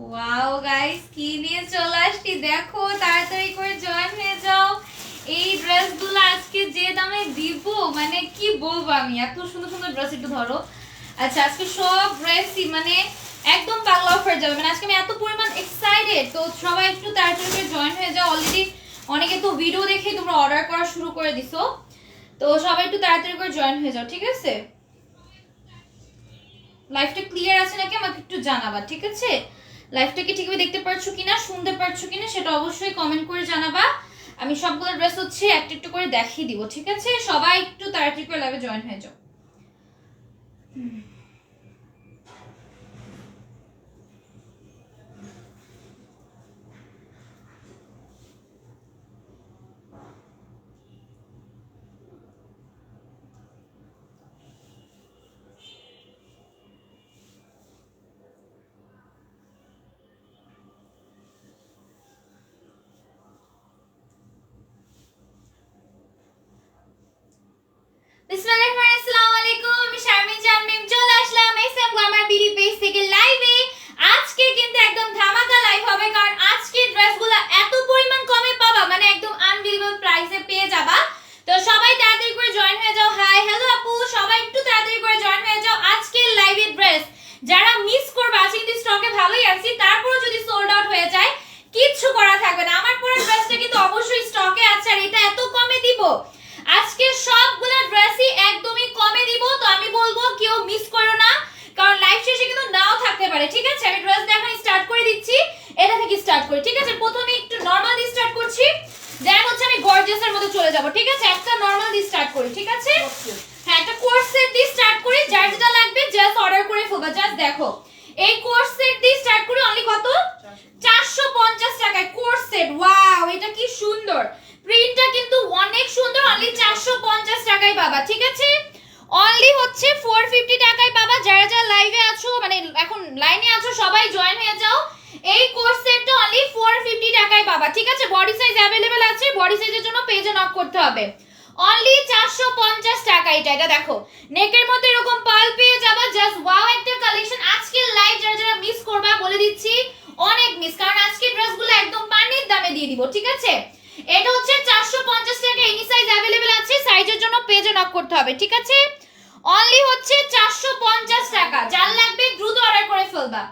Wow guys, কি নিয়ে চলে আসছি দেখো, তাড়াতাড়ি করে জয়েন হয়ে যাও। এই ড্রেসগুলো আজকে যে দামে দিব মানে কি বলবো, আমি এত সুন্দর সুন্দর ড্রেস। একটু ধরো। আচ্ছা, আজকে সব ড্রেসই মানে একদম পাগলা অফার যাবে, মানে আজকে আমি এত পরিমাণ এক্সাইটেড। তো সবাই একটু তাড়াতাড়ি করে জয়েন হয়ে যাও। অলরেডি অনেকে তো ভিডিও দেখে তোমরা অর্ডার করা শুরু করে দিছো, তো সবাই একটু তাড়াতাড়ি করে জয়েন হয়ে যাও, ঠিক আছে? লাইভটা ক্লিয়ার আছে নাকি আমাকে একটু জানাবা, ঠিক আছে? লাইভটা কি ঠিকভাবে দেখতে পাচ্ছ কিনা, শুনতে পাচ্ছ কিনা সেটা অবশ্যই কমেন্ট করে জানাবা। আমি সবগুলো ড্রেস হচ্ছে একটা একটু করে দেখিয়ে দিব, ঠিক আছে? সবাই একটু তাড়াতাড়ি করে লাইভে জয়েন হয়ে যাও। আসসালামু আলাইকুম, আমি শারমিন জানমিম চলে আসলাম এসএম গ্ল্যামার বিডি পেজ থেকে লাইভে। আজকে কিন্তু একদম ধামাকা লাইভ হবে, কারণ আজকে ড্রেসগুলো এত পরিমাণ কমে পাবা, মানে একদম আনবিলিভেবল প্রাইসে পেয়ে যাবা। তো সবাই তাড়াতাড়ি করে জয়েন হয়ে যাও। হাই হ্যালো আপু, সবাই একটু তাড়াতাড়ি করে জয়েন হয়ে যাও। আজকের লাইভে ড্রেস যারা মিস করবে, আজকে কিন্তু স্টকে ভালোই আছে, তারপরও যদি সোল্ড আউট হয়ে যায় কিচ্ছু করা থাকবে না। আমার পরে ড্রেসটা কিন্তু অবশ্যই স্টকে আছে, আর এটা এত কমে দিব। আজকে সবগুলো ড্রেসই একদমই কমে দিব, তো আমি বলবো কেউ মিস করো না, কারণ লাইভ শেষে কিন্তু নাও থাকতে পারে, ঠিক আছে? আমি ড্রেস দেখানো স্টার্ট করে দিচ্ছি, এটা থেকে স্টার্ট করি, ঠিক আছে? প্রথমে একটু নরমাল দিয়ে স্টার্ট করছি, দেন হচ্ছে আমি গর্জিয়াসের মধ্যে চলে যাব, ঠিক আছে? একটা নরমাল দিয়ে স্টার্ট করি, ঠিক আছে? হ্যাঁ, একটা কোর্স সেট দিয়ে স্টার্ট করি, যার যেটা লাগবে জাস্ট অর্ডার করে ফেলবা। জাস্ট দেখো, এই কোর্স সেট দিয়ে স্টার্ট করি অনলি কত? 450 টাকায় কোর্স সেট। ওয়াও, এটা কি সুন্দর, প্রিন্টটা কিন্তু অনেক সুন্দর। অনলি 450 টাকায় পাবা, ঠিক আছে? অনলি হচ্ছে 450 টাকায় পাবা। যারা যারা লাইভে আছো, মানে এখন লাইনে আছো, সবাই জয়েন হয়ে যাও। এই কোর্স সেটটা অনলি 450 টাকায় পাবা, ঠিক আছে? বডি সাইজ अवेलेबल আছে, বডি সাইজের জন্য পেজে নক করতে হবে। অনলি 450 টাকা। এটা দেখো, নেকের মধ্যে এরকম পাল পেয়ে যাবা। জাস্ট ওয়াও একটা কালেকশন। আজকের লাইভ যারা যারা মিস করবা বলে দিচ্ছি অনেক মিস, কারণ আজকের ড্রেসগুলো একদম পানির দামে দিয়ে দিব, ঠিক আছে? এটা হচ্ছে 450 টাকা, এনি সাইজ अवेलेबल আছে, সাইজের জন্য পেজে নক করতে হবে, ঠিক আছে? অনলি হচ্ছে 450 টাকা, যার লাগবে দ্রুত অর্ডার করে ফেলবা।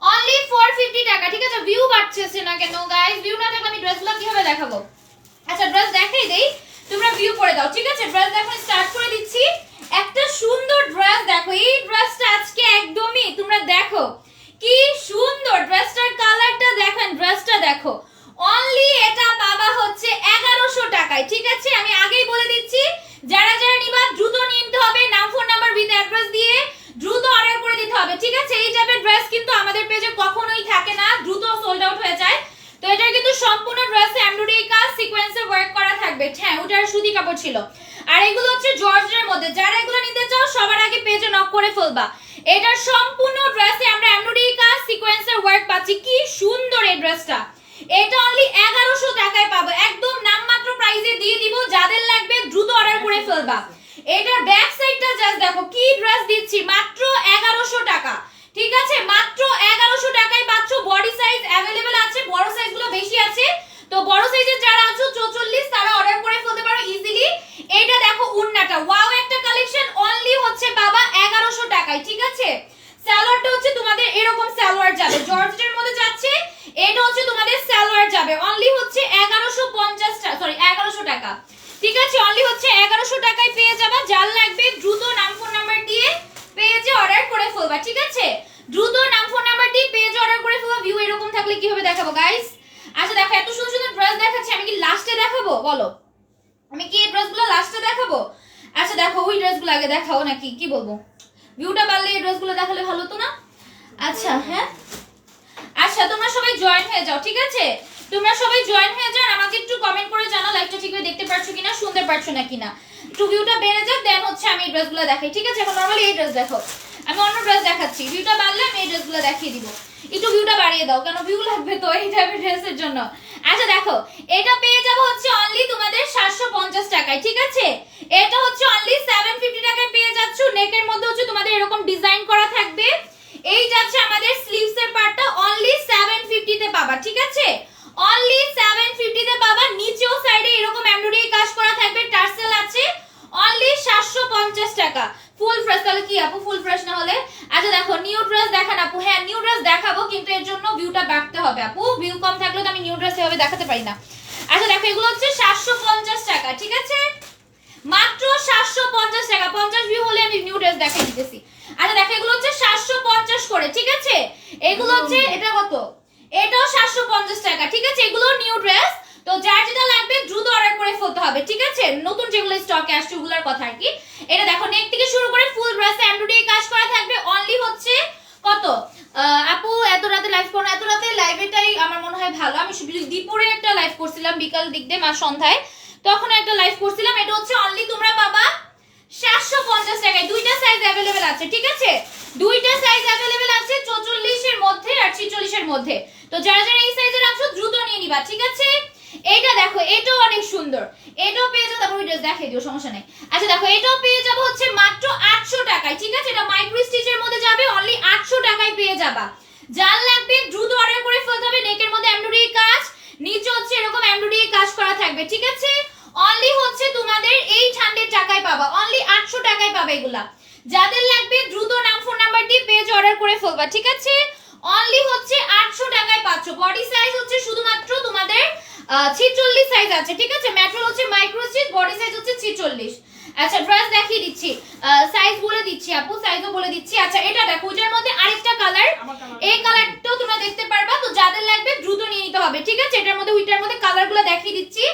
অনলি 450 টাকা, ঠিক আছে? ভিউ বাড়ছে না কেন গাইস? ভিউ না থাকলে আমি ড্রেসগুলো কিভাবে দেখাবো? আচ্ছা, ড্রেস দেখাই দেই, তোমরা ভিউ করে দাও, ঠিক আছে? ড্রেস দেখো স্টার্ট করে দিচ্ছি। একটা সুন্দর ড্রেস দেখো, এই ড্রেসটা আজকে একদমই তোমরা দেখো কি সুন্দর, ড্রেসটার কালারটা দেখেন, ড্রেসটা দেখো। অনলি এটা পাবা হচ্ছে 1100 টাকায়, ঠিক আছে? আমি আগেই বলে দিচ্ছি, যারা যারা নিবা দ্রুত নিতে হবে, নাম ফোন নাম্বার উইথ অ্যাড্রেস দিয়ে দ্রুত অর্ডার করে দিতে হবে, ঠিক আছে? এই টাইপের ড্রেস কিন্তু আমাদের পেজে কখনোই থাকে না, দ্রুত সোল্ড আউট হয়ে যায়। তো এটা কিন্তু সম্পূর্ণ ড্রেসে এমব্রয়ডারি কাজ, সিকোয়েন্সের ওয়ার্ক করা থাকবে। হ্যাঁ, ওটার সুতি কাপড় ছিল। আর এগুলো হচ্ছে জর্জের মধ্যে। যারা এগুলো নিতে চাও সবার আগে পেজে নক করে ফেলবা। এটা সম্পূর্ণ ড্রেসে আমরা এমব্রয়ডারি কাজ, সিকোয়েন্সের ওয়ার্ক পাচ্ছি। কি সুন্দর এই ড্রেসটা। এটা অনলি 1100 টাকায় পাবো, একদম নামমাত্র প্রাইসে দিয়ে দিব। যাদের লাগবে দ্রুত অর্ডার করে ফেলবা। এটার ব্যাক সাইডটা জাস্ট দেখো, কি ড্রেস দিচ্ছি মাত্র 1100 টাকা, ঠিক আছে? মাত্র 1100 টাকায় পাচ্ছ। বডি সাইজ अवेलेबल আছে, বড় সাইজগুলো বেশি আছে, তো বড় সাইজের যারা আছো 44 তারা অর্ডার করে ফেলতে পারো ইজিলি। এটা দেখো উন্নাটা, ওয়াও একটা কালেকশন। অনলি হচ্ছে বাবা 1100 টাকায়, ঠিক আছে? সালোয়ারটা হচ্ছে তোমাদের এরকম সালোয়ার যাবে, জর্জেটের মধ্যে যাচ্ছে। এটা হচ্ছে তোমাদের সালোয়ার যাবে। অনলি হচ্ছে 1150 টাকা, সরি 1100 টাকা, ঠিক আছে? অনলি হচ্ছে 1100 টাকায় পেয়ে যাবা। যার লাগবে দ্রুত নাম ফোন নাম্বার দিয়ে পেজে অর্ডার করে ফেলবা, ঠিক আছে? দ্রুত নাম ফোন নাম্বার দিয়ে পেজে অর্ডার করে ফেলবা। ভিউ এরকম থাকলে কিভাবে দেখাবো গাইস? আচ্ছা দেখো, এত সুন্দর সুন্দর ড্রেস দেখাচ্ছি, আমি কি লাস্টে দেখাবো বলো? আমি কি এই ড্রেসগুলো লাস্টে দেখাবো? আচ্ছা দেখো, ওই ড্রেসগুলো আগে দেখাও নাকি কি বলবো? ভিউটা বাড়লে এই ড্রেসগুলো দেখালে ভালো তো না? আচ্ছা হ্যাঁ, আচ্ছা তোমরা সবাই জয়েন হয়ে যাও, ঠিক আছে? তোমরা সবাই জয়েন হয়ে যাও, আমাকে একটু কমেন্ট করে জানাও লাইভটা ঠিকভাবে দেখতে পাচ্ছ কিনা, শুনতে পাচ্ছ না কিনা। একটু ভিউটা বেড়ে যাক, দেন হচ্ছে আমি এই ড্রেসগুলো দেখাই, ঠিক আছে? এখন নরমালি এই ড্রেস দেখো, আমি অন্য ড্রেস দেখাচ্ছি। ভিউটা বাড়লে আমি এই ড্রেসগুলো দেখিয়ে দিব। একটু ভিউটা বাড়িয়ে দাও, কেন ভিউ লাগবে তো এই টাইপের ড্রেসের জন্য। আচ্ছা দেখো, এটা পেয়ে যাবো হচ্ছে অনলি তোমাদের 750 টাকায়, ঠিক আছে? এটা হচ্ছে অনলি 750 টাকায় পেয়ে যাচ্ছ। নেকের মধ্যে হচ্ছে তোমাদের এরকম ডিজাইন করা থাকবে। এই যাচ্ছে আমাদের স্লিভস এর পার্টটা, অনলি ঠিক আছে অনলি 750 তে পাবা নিচেও সাইডে এরকম এমব্রয়ডারি কাজ করা থাকবে টার্সেল আছে অনলি 750 টাকা ফুল ফ্রেশ তাহলে কি আপু ফুল ফ্রেশ না হলে আচ্ছা দেখো নিউ ড্রেস দেখান আপু হ্যাঁ নিউ ড্রেস দেখাবো কিন্তু এর জন্য ভিউটা বাড়তে হবে আপু ভিউ কম থাকলে তো আমি নিউ ড্রেস এভাবে দেখাতে পারি না আচ্ছা দেখো এগুলো হচ্ছে 750 টাকা ঠিক আছে মাত্র 750 টাকা 50 ভিউ হলে আমি নিউ ড্রেস দেখাই দিতেছি আচ্ছা দেখো এগুলো হচ্ছে 750 করে ঠিক আছে এগুলো হচ্ছে এটা কত এটাও 750 টাকা ঠিক আছে এগুলো নিউ ড্রেস তো যার যেটা লাগবে দ্রুত অর্ডার করে ফেলতে হবে ঠিক আছে নতুন যেগুলো স্টকে আসছে ওগুলোর কথা আর কি এটা দেখো নেক থেকে শুরু করে ফুল ড্রেস এমব্রয়ডারি কাজ করা থাকবে অনলি হচ্ছে কত আপু এত রাতে লাইভ করো এত রাতে লাইভেটাই আমার মনে হয় ভালো আমি দুপুরে একটা লাইভ করছিলাম বিকাল দিক দিয়ে সন্ধ্যায় তখন একটা লাইভ করছিলাম এটা হচ্ছে অনলি তোমরা পাবা 750 টাকায় দুইটা সাইজ अवेलेबल আছে ঠিক আছে দুইটা সাইজ अवेलेबल আছে 44 এর মধ্যে আর 46 এর মধ্যে তো যারা যারা এই সাইজের আছো দ্রুত নিয়ে নিবা ঠিক আছে এটা দেখো এটাও অনেক সুন্দর এটাও পেয়ে যাবো তারপর এটা দেখাই দিও সমস্যা নাই আচ্ছা দেখো এটাও পেয়ে যাবো হচ্ছে মাত্র 800 টাকায় ঠিক আছে এটা মাইক্রো স্টিচের মধ্যে যাবে অনলি 800 টাকায় পেয়ে যাবা যার লাগবে দ্রুত অর্ডার করে ফেলতে হবে নেকের মধ্যে এমব্রয়ডারি কাজ নিচে হচ্ছে এরকম এমব্রয়ডারি কাজ করা থাকবে ঠিক আছে অনলি হচ্ছে তোমাদের 800 টাকায় পাবা অনলি 800 টাকায় পাবে এগুলা যাদের লাগবে দ্রুত নাম ফোন নাম্বার দিয়ে পেজ অর্ডার করে ফেলবা ঠিক আছে অনলি হচ্ছে 800 টাকায় পাচ্ছ বডি সাইজ হচ্ছে শুধুমাত্র তোমাদের 46 সাইজ আছে ঠিক আছে ম্যাটেরিয়াল হচ্ছে মাইক্রো স্টিচ বডি সাইজ হচ্ছে 46 আচ্ছা ড্রেস দেখিয়ে দিচ্ছি সাইজ বলে দিচ্ছি আপু সাইজও বলে দিচ্ছি আচ্ছা এটা দেখো ওটার মধ্যে আরেকটা কালার এই কালারটাও তোমরা দেখতে পারবা তো যাদের লাগবে দ্রুত নিয়ে নিতে হবে ঠিক আছে এটার মধ্যে ওইটার মধ্যে কালারগুলো দেখিয়ে দিচ্ছি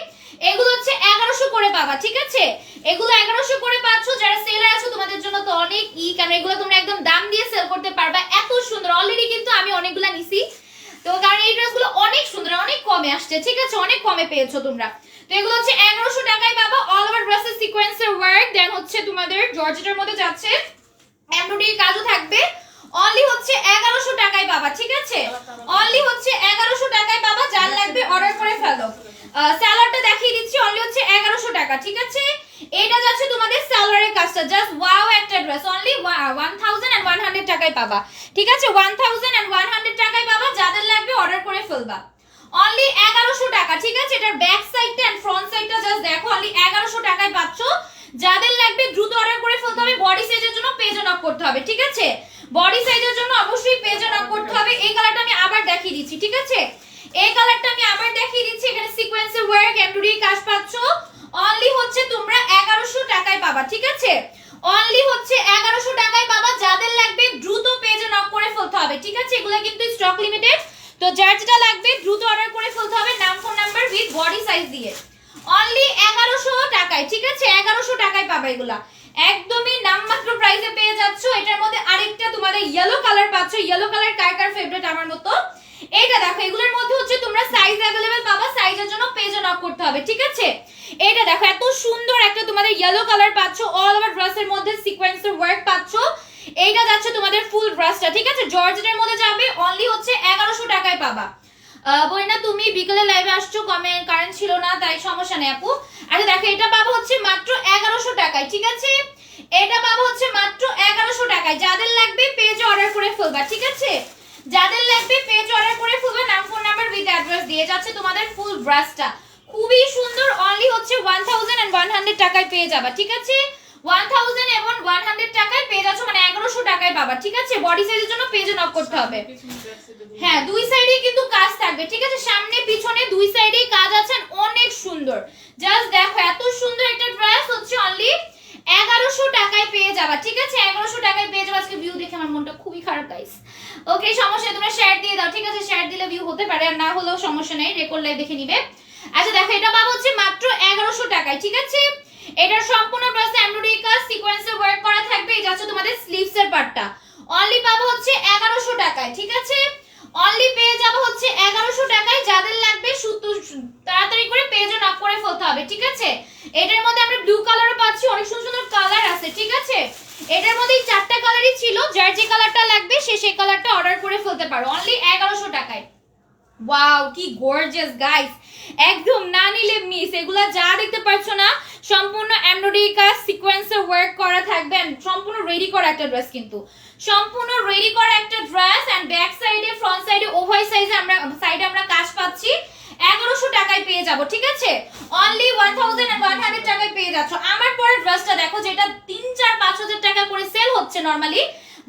এগুলো হচ্ছে 1100 করে পাবা ঠিক আছে এগুলো 1100 করে পাচ্ছ যারা সেলার আছো তোমাদের জন্য তো অনেক কারণ এগুলো তোমরা একদম দাম দিয়ে সেল করতে পারবা এত সুন্দর অলরেডি কিন্তু আমি অনেকগুলা নিছি তো কারণ এই ড্রেসগুলো অনেক সুন্দর অনেক কমে আসছে ঠিক আছে অনেক কমে পেয়েছো তোমরা তো এগুলো হচ্ছে 1100 টাকায় পাবা অল ওভার ড্রেসের সিকোয়েন্সের ওয়ার্ক দেন হচ্ছে তোমাদের জর্জেটের মধ্যে যাচ্ছে এমব্রয়ডারি কাজও থাকবে অনলি হচ্ছে 1100 টাকায় পাবা ঠিক আছে অনলি হচ্ছে 1100 টাকায় পাবা যার লাগবে অর্ডার করে ফেলো সালোয়ারটা দেখিয়ে দিচ্ছি অনলি হচ্ছে 1100 টাকা ঠিক আছে এটা যাচ্ছে তোমাদের সালোয়ারের কাজটা জাস্ট ওয়াও একটা ড্রেস অনলি 1100 টাকায় পাবা ঠিক আছে 1100 টাকায় পাবা যাদের লাগবে অর্ডার করে ফেলবা অনলি 1100 টাকা ঠিক আছে এটার ব্যাক সাইডটা এন্ড ফ্রন্ট সাইডটা জাস্ট দেখো অনলি 1100 টাকায় পাচ্ছো যাদের লাগবে দ্রুত অর্ডার করে ফেলতে হবে বডি সাইজের জন্য পেজে নক করতে হবে ঠিক আছে বডি সাইজের জন্য অবশ্যই পেজে নক করতে হবে এই কালারটা আমি আবার দেখিয়ে দিচ্ছি ঠিক আছে এই কালারটা আমি আবার দেখিয়ে দিচ্ছি এখানে সিকোয়েন্সের ওয়ার্ক এমব্রয়ডারি কাজ পাচ্ছো অনলি হচ্ছে তোমরা 1100 টাকায় পাবা ঠিক আছে অনলি হচ্ছে 1100 টাকায় পাবা যাদের লাগবে দ্রুত পেজে নক করে ফেলতে হবে ঠিক আছে এগুলো কিন্তু স্টক লিমিটেড তো যার যেটা লাগবে দ্রুত অর্ডার করে ফেলতে হবে নাম phone number with body size দিয়ে অনলি 1100 টাকায় ঠিক আছে 1100 টাকায় পাবা এগুলা একদমই নামমাত্র প্রাইসে পেয়ে যাচ্ছ এটার মধ্যে আরেকটা তোমাদের ইয়েলো কালার পাচ্ছ ইয়েলো কালার কার কার ফেভারিট আমার মতো এটা দেখো এগুলোর মধ্যে হচ্ছে তোমরা সাইজ अवेलेबल পাবা সাইজের জন্য পেজে নক করতে হবে ঠিক আছে এটা দেখো এত সুন্দর একটা তোমাদের ইয়েলো কালার পাচ্ছো অল ওভার ড্রেসের মধ্যে সিকোয়েন্সের ওয়ার্ক পাচ্ছো এইটা যাচ্ছে তোমাদের ফুল ড্রেসটা ঠিক আছে জর্জেটের মধ্যে যাবে অনলি হচ্ছে 1100 টাকায় পাবা বইনা তুমি বিকেলে লাইভে আসছো কমে কারেন্ট ছিল না তাই সমস্যা নেই আপু আচ্ছা দেখো এটা পাবো হচ্ছে মাত্র 1100 টাকায় ঠিক আছে এটা পাবো হচ্ছে মাত্র 1100 টাকায় যাদের লাগবে পেজে অর্ডার করে ফেলবা ঠিক আছে যাদের লাগবে পেজ অর্ডার করে ফেলবে নাম ফোন নাম্বার উইথ অ্যাড্রেস দিয়ে যাচ্ছে তোমাদের ফুল ড্রেসটা খুবই সুন্দর অনলি হচ্ছে 1100 টাকায় পেয়ে যাবা ঠিক আছে 1100 টাকায় পেয়ে যাচ্ছ মানে 1100 টাকায় পাবা ঠিক আছে বডি সাইজের জন্য পেজে নক করতে হবে হ্যাঁ দুই সাইডে কিন্তু কাজ থাকবে ঠিক আছে সামনে পিছনে দুই সাইডেই কাজ আছে অনেক সুন্দর জাস্ট দেখো এত সুন্দর একটা ড্রেস হচ্ছে অনলি 1100 টাকায় পেয়ে যাবা ঠিক আছে 1100 টাকায় পেয়ে যাবা আজকে ভিউ দেখে আমার মনটা খুবই খারাপ গাইস ওকে সমস্যা নেই তোমরা শেয়ার দিয়ে দাও ঠিক আছে শেয়ার দিলে ভিউ হতে পারে আর না হলেও সমস্যা নেই রেকর্ড লাইভ দেখে নিবে আচ্ছা দেখো এটা পাবো হচ্ছে মাত্র 1100 টাকায় ঠিক আছে এটার সম্পূর্ণ ড্রেসে এমব্রয়ডারি কাজ সিকোয়েন্সে ওয়ার্ক করা থাকবে এই যাচ্ছে তোমাদের স্লিভস এর পার্টটা অনলি পাবো হচ্ছে 1100 টাকায় ঠিক আছে অনলি পেয়ে যাবো হচ্ছে 1100 টাকায় যাদের লাগবে তাড়াতাড়ি করে পেজে নক করে ফেলতে হবে ঠিক আছে এটার মধ্যে আমরা ব্লু কালারও পাচ্ছি অনেক সুন্দর সুন্দর কালার আছে ঠিক আছে এটার মধ্যে এই চারটা কালারই ছিল যার যে কালারটা লাগবে সে সেই কালারটা অর্ডার করে ফেলতে পারো অনলি 1100 টাকায় ওয়াও কি গর্জিয়াস গাইস একদম না নিলে মিস এগুলা যা দেখতে পাচ্ছ না সম্পূর্ণ এমব্রয়ডারি কাজ সিকোয়েন্সের ওয়ার্ক করা থাকবে সম্পূর্ণ রেডি করা একটা ড্রেস কিন্তু সম্পূর্ণ রেডি করা একটা ড্রেস এন্ড ব্যাক সাইডে ফ্রন্ট সাইডে উভয় সাইডে আমরা কাজ যাব, ঠিক আছে? অনলি 1100 টাকায় পেয়ে যাচ্ছ। আমার পরের ড্রেসটা দেখো, যেটা 3-4-5 হাজার টাকা করে সেল হচ্ছে normally,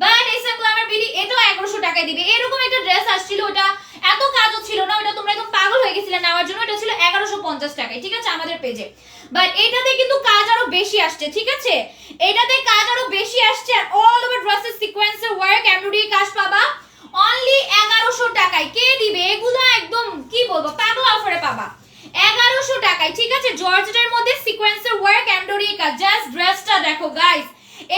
but SM Glamour BD এটাও 1100 টাকায় দিবে। এরকম একটা ড্রেস আসছিল, ওটা এত কাজও ছিল না, ওটা তোমরা একদম পাগল হয়ে গেছিলে নেওয়ার জন্য। এটা ছিল 1150 টাকায়, ঠিক আছে, আমাদের পেজে। বাট এটাতে কিন্তু কাজ আরো বেশি আসছে, ঠিক আছে? এটাতে কাজ আরো বেশি আসছে, আর অল ওভার ড্রেসের সিকোয়েন্সের ওয়ার্ক, এমব্রয়ডারি কাজ পাবা অনলি 1100 টাকায়। কে দিবে এগুলো? একদম কি বলবো, পাগলা অফারে পাবা 1100 টাকায়, ঠিক আছে? জর্জেটের মধ্যে সিকোয়েন্সের ওয়ার্ক, এমব্রয়ডারি কাজ। জাস্ট ড্রেসটা দেখো গাইস,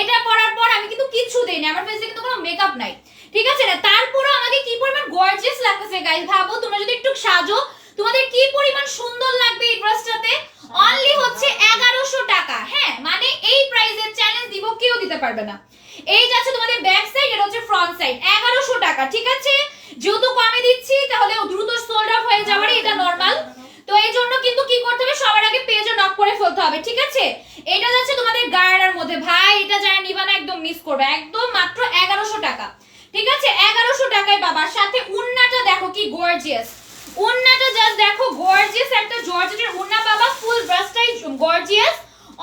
এটা পরার পর আমি কিন্তু কিছু দেই না, আমার ফেসে কিন্তু কোনো মেকআপ নাই, ঠিক আছে না? তারপরও আমাকে কি পরিমাণ গর্জিয়াস লাগতেছে গাইস। ভাবো তোমরা যদি একটু সাজো, তোমাদের কি পরিমাণ সুন্দর লাগবে এই ড্রেসটাতে। অনলি হচ্ছে 1100 টাকা। হ্যাঁ, মানে এই প্রাইসের চ্যালেঞ্জ দিব, কেউ দিতে পারবে না। এই যাচ্ছে তোমাদের ব্যাক সাইড, এটা হচ্ছে ফ্রন্ট সাইড, 1100 টাকা, ঠিক আছে? যেহেতু কমে দিচ্ছি, তাহলে দ্রুত সোল্ড আউট হয়ে যাওয়ার এটা নরমাল। তো এই জন্য কিন্তু কি করতে হবে, সবার আগে পেজে নক করে ফেলতে হবে, ঠিক আছে? এটা যাচ্ছে তোমাদের গায়ের মধ্যে, ভাই এটা যারা নিবা না একদম মিস করবে, একদম মাত্র 1100 টাকা, ঠিক আছে? 1100 টাকায় বাবার সাথে উন্নাটা দেখো কি গর্জিয়াস। উন্নাটা জাস্ট দেখো, গর্জিয়াস একটা জর্জেটের উন্না পাবা, ফুল ড্রেসটাই গর্জিয়াস।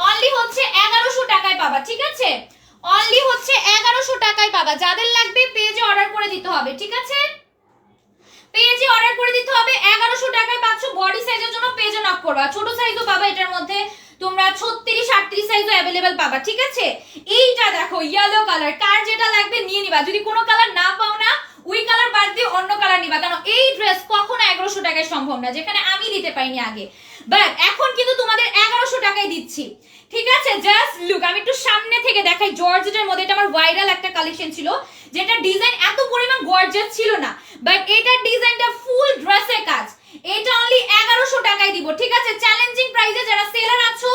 অনলি হচ্ছে 1100 টাকায় পাবা, ঠিক আছে? অনলি হচ্ছে 1100 টাকায় পাবা। যাদের লাগবে পেজে অর্ডার করে দিতে হবে, ঠিক আছে? পেজে অর্ডার করে দিতে হবে। 1100 টাকায় পাচ্ছ। বডি সাইজের জন্য পেজে নক করবা। ছোট সাইজও পাবা এটার মধ্যে, তোমরা 36-38 সাইজও अवेलेबल পাবা, ঠিক আছে? এইটা দেখো ইয়েলো কালার, কার যেটা লাগবে নিয়ে নিবা। যদি কোনো কালার না পাও না, ওই কালার বাদ দিয়ে অন্য কালার নিবা, কারণ এই ড্রেস কখনো 1100 টাকায় সম্ভব না, যেখানে আমি দিতে পাইনি আগে। বাট এখন কিন্তু তোমাদের 1100 টাকায় দিচ্ছি, ঠিক আছে? জাস্ট লুক, আমি একটু সামনে থেকে দেখাই। জর্জেটের মধ্যে এটা আমার ভাইরাল একটা কালেকশন ছিল, যেটা ডিজাইন এত পরিমাণ গর্জিয়াস ছিল না, বাট এটার ডিজাইনটা ফুল ড্রেসে কাজ। এটা অনলি 1100 টাকায় দিব, ঠিক আছে? চ্যালেঞ্জিং প্রাইসে যারা সেলার আছো,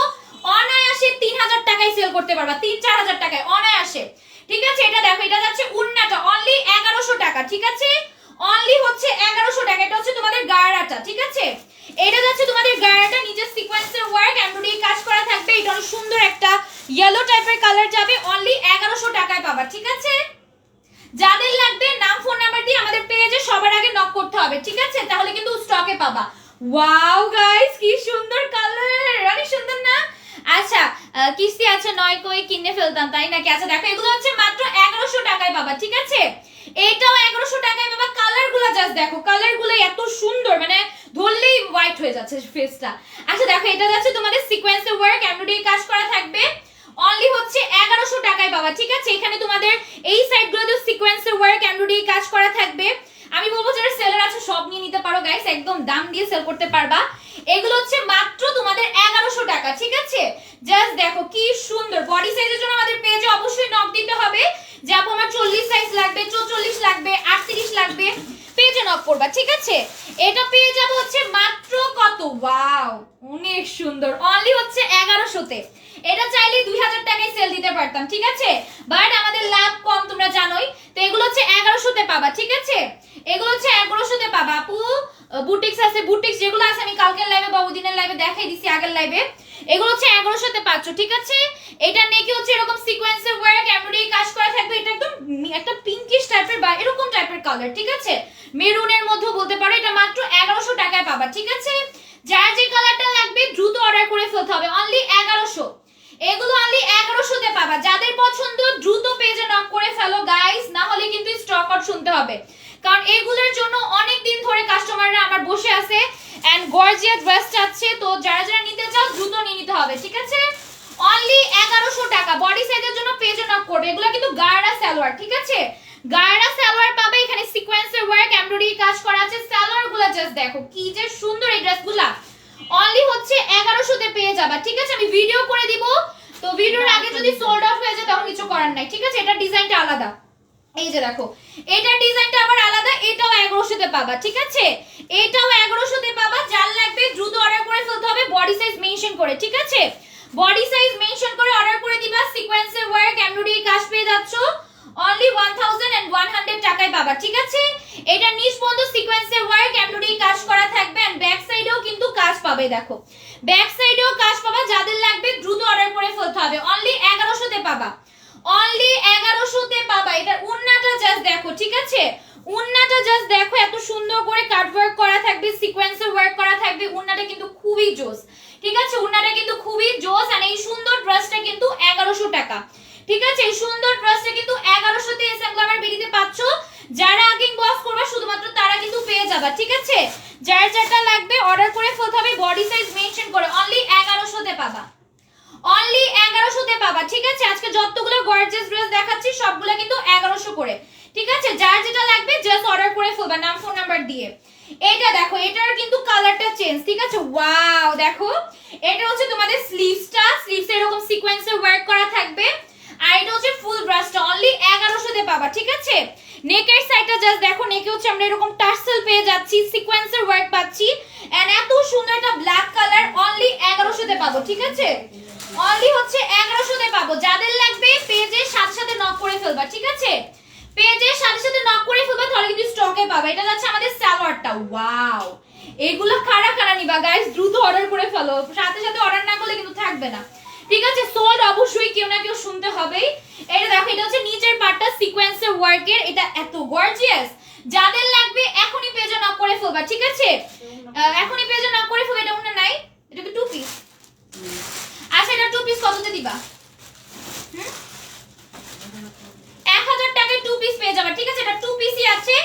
অনায়াসে 3000 টাকায় সেল করতে পারবা, 3-4 হাজার টাকায় অনায়াসে, ঠিক আছে? এটা দেখো, এটা যাচ্ছে উন্নাটা অনলি 1100 টাকা, ঠিক আছে? অনলি হচ্ছে 1100 টাকা। এটা হচ্ছে তোমাদের গাড়াটা, ঠিক আছে? এটা যাচ্ছে তোমাদের গাড়াটা, নিচে সিকোয়েন্সের ওয়ার্ক, এমব্রয়ডারি কাজ করা থাকবে। এটা অনেক সুন্দর একটা ইয়েলো টাইপের কালার যাবে, অনলি 1100 টাকায় পাবা, ঠিক আছে? যাদের লাগবে নাম ফোন নাম্বার দিয়ে আমাদের পেজে সবার আগে নক করতে হবে, ঠিক আছে? তাহলে কিন্তু স্টকে পাবা। ওয়াও গাইস, কি সুন্দর কালার, অনেক সুন্দর না? আচ্ছা, কিস্তি আছে নয় কই কিনে ফেলতাম, তাই নাকি? আচ্ছা দেখো, এগুলো হচ্ছে মাত্র 1100 টাকায় পাবা, ঠিক আছে? এটাও 1100 টাকায় পাবা। কালারগুলো জাস্ট দেখো, কালারগুলো এত সুন্দর, মানে ধরলেই হোয়াইট হয়ে যাচ্ছে ফেসটা। আচ্ছা দেখো, এটা যাচ্ছে তোমাদের সিকোয়েন্সের ওয়ার্ক, এমব্রয়ডারি কাজ করা থাকবে, অনলি হচ্ছে 1100 টাকায় পাবা, ঠিক আছে? এখানে তোমাদের এই সাইডগুলোতে সিকোয়েন্সের ওয়ার্ক, এমব্রয়ডারি কাজ করা থাকবে। আমি বলবো যারা সেলার আছে সব নিয়ে নিতে পারো গাইস, একদম দাম দিয়ে সেল করতে পারবা। এগুলো হচ্ছে মাত্র তোমাদের 1100 টাকা, ঠিক আছে? জাস্ট দেখো কি সুন্দর। বডি সাইজের জন্য আমাদের পেজে অবশ্যই নক দিতে হবে, যে আপু আমার 40 সাইজ লাগবে, 44 লাগবে, 38 লাগবে, পেজে নক করবা, ঠিক আছে? এটা পেয়ে যাবো হচ্ছে মাত্র কত, ওয়াও অনেক সুন্দর, অনলি হচ্ছে 1100-তে। এটা চাইলে 2000 টাকায় সেল দিতে পারতাম, ঠিক আছে? বাট আমাদের লাভ কম, তোমরা জানোই। তো এগুলো হচ্ছে 1100-তে পাবা, ঠিক আছে? এগুলো হচ্ছে 1100-তে পাবা। আপু বুটিক্স আছে, বুটিক্স যেগুলো আছে আমি কালকের লাইভে বা ওদিনের লাইভে দেখাই দিছি, আগের লাইভে। এগুলো হচ্ছে 1100-তে পাচ্ছ, ঠিক আছে? এটা নেকি হচ্ছে এরকম সিকোয়েন্সের ওয়ার্ক, এমব্রয়ডারি কাজ করা থাকবে। এটা একদম একটা পিঙ্কিশ টাইপের বা এরকম টাইপের কালার, ঠিক আছে? মেরুনের মধ্যে বলতে পারো। এটা মাত্র 1100 টাকায় পাবা, ঠিক আছে? যার যে কালারটা লাগবে দ্রুত অর্ডার করে ফেলতে হবে, অনলি 1100। এগুলো অনলি 1100-তে পাবা। যাদের পছন্দ দ্রুত পেজে নক করে ফেলো গাইস, না হলে কিন্তু স্টক আউট শুনতে হবে, কারণ এগুলোর জন্য অনেক দিন ধরে কাস্টমাররা আমার বসে আছে এন্ড গর্জিয়াস ড্রেস চাচ্ছে। তো যারা যারা নিতে চাও দ্রুত নিয়ে নিতে হবে, ঠিক আছে? অনলি 1100 টাকা। বডি সাইজের জন্য পেজে নক করবে। এগুলো কিন্তু গায়রা সালোয়ার, ঠিক আছে? গায়রা সালোয়ার পাবে, এখানে সিকোয়েন্সের ওয়ার্ক, এমব্রয়ডারি কাজ করা আছে। সালোয়ারগুলো জাস্ট দেখো কি যে সুন্দর, এই ড্রেসগুলা অনলি হচ্ছে 1100-তে পেয়ে যাবা, ঠিক আছে? আমি ভিডিও করে দিব, তো ভিডিওর আগে যদি সোল্ড আউট হয়ে যায় তখন কিছু করার নাই, ঠিক আছে? এটা ডিজাইনটা আলাদা, এই যে দেখো এটার ডিজাইনটা আবার আলাদা। এটাও 1100-তে পাবা, ঠিক আছে? এটাও 1100-তে পাবা। যার লাগবে দ্রুত অর্ডার করে ফেলতে হবে, বডি সাইজ মেনশন করে, ঠিক আছে? বডি সাইজ মেনশন করে অর্ডার করে দিবা। সিকোয়েন্সের ওয়ার্ক, এমব্রয়ডারি কাজ পেয়ে যাচ্ছ, অনলি 1100 টাকায় পাবা, ঠিক আছে? এটা নিচ পর্যন্ত সিকোয়েন্সের ওয়ার্ক, এমব্রয়ডারি কাজ করা থাকবে এন্ড ব্যাক সাইডেও কিন্তু কাজ পাবে, দেখো ব্যাক সাইডেও কাজ পাবা। যাদের লাগবে দ্রুত অর্ডার করে ফেলতে হবে, অনলি 1100-তে পাবা, অনলি 1100-তে পাবা। এটা উন্নাটা জাস্ট দেখো, ঠিক আছে? উন্নাটা জাস্ট দেখো, এত সুন্দর সুন্দর করে কাট ওয়ার্ক করা থাকবে, সিকোয়েন্সের ওয়ার্ক করা থাকবে। ওড়নাটা কিন্তু খুবই জোস, ঠিক আছে? ওড়নাটা কিন্তু খুবই জোস। আর এই সুন্দর ড্রেসটা কিন্তু 1100 টাকা, ঠিক আছে? এই সুন্দর ড্রেসটা কিন্তু 1100 তে এসএম গ্ল্যামার বিডিতে পাচ্ছ। যারা আগে ইনবক্স করবে শুধুমাত্র তারা কিন্তু পেয়ে যাবে, ঠিক আছে? যার যেটা লাগবে অর্ডার করে ফেলতে হবে, বডি সাইজ মেনশন করে। অনলি 1100 তে পাবা, অনলি 1100 তে পাবা, ঠিক আছে? আজকে যতগুলো গর্জিয়াস ড্রেস দেখাচ্ছি সবগুলো কিন্তু 1100 করে, ঠিক আছে? যার যেটা লাগবে জাস্ট অর্ডার করে ফেলবা নাম ফোন নাম্বার দিয়ে। এটা দেখো, এটার কিন্তু কালারটা চেঞ্জ, ঠিক আছে? ওয়াও, দেখো এটা হচ্ছে তোমাদের স্লিভসটা, স্লিভসে এরকম সিকোয়েন্সের ওয়ার্ক করা থাকবে। আর এটা হচ্ছে ফুল ব্রাশটা, অনলি 1100 তে পাবা, ঠিক আছে? নেকের সাইডটা জাস্ট দেখো, নেকে হচ্ছে আমরা এরকম টার্সেল পেয়ে যাচ্ছি, সিকোয়েন্সের ওয়ার্ক পাচ্ছি। এন্ড এত সুন্দর একটা ব্ল্যাক কালার, অনলি 1100 তে পাবো, ঠিক আছে? অনলি হচ্ছে 1100 তে পাবো। যাদের লাগবে পেজের সাথে সাথে নক করে ফেলবা, ঠিক আছে? পেজের সাথে সাথে নক করে ফেলবা, তাহলে কিন্তু স্টকে পাবা। এটা যাচ্ছে আমাদের সালোয়ারটা। ওয়াও, এগুলো কারা কারা নিবা গাইস, দ্রুত অর্ডার করে ফেলো, সাথে সাথে অর্ডার না করলে কিন্তু থাকবে না, ঠিক আছে? সোল্ড অবশ্যই কেউ না কেউ শুনতে হবেই। এটা দেখো, এটা হচ্ছে নিচের পার্টটা সিকোয়েন্সের ওয়ার্কের, এটা এত গর্জিয়াস। যাদের লাগবে এখনই পেজে নক করে ফেলবা, ঠিক আছে? এখনই পেজে নক করে ফেলবা। এটা মনে নাই, এটা কি টু পিস? আচ্ছা, এটা টু পিস কততে দিবা? 1000 টাকায় টু পিস পেয়ে যাবা, ঠিক আছে? এটা টু পিসই আছে,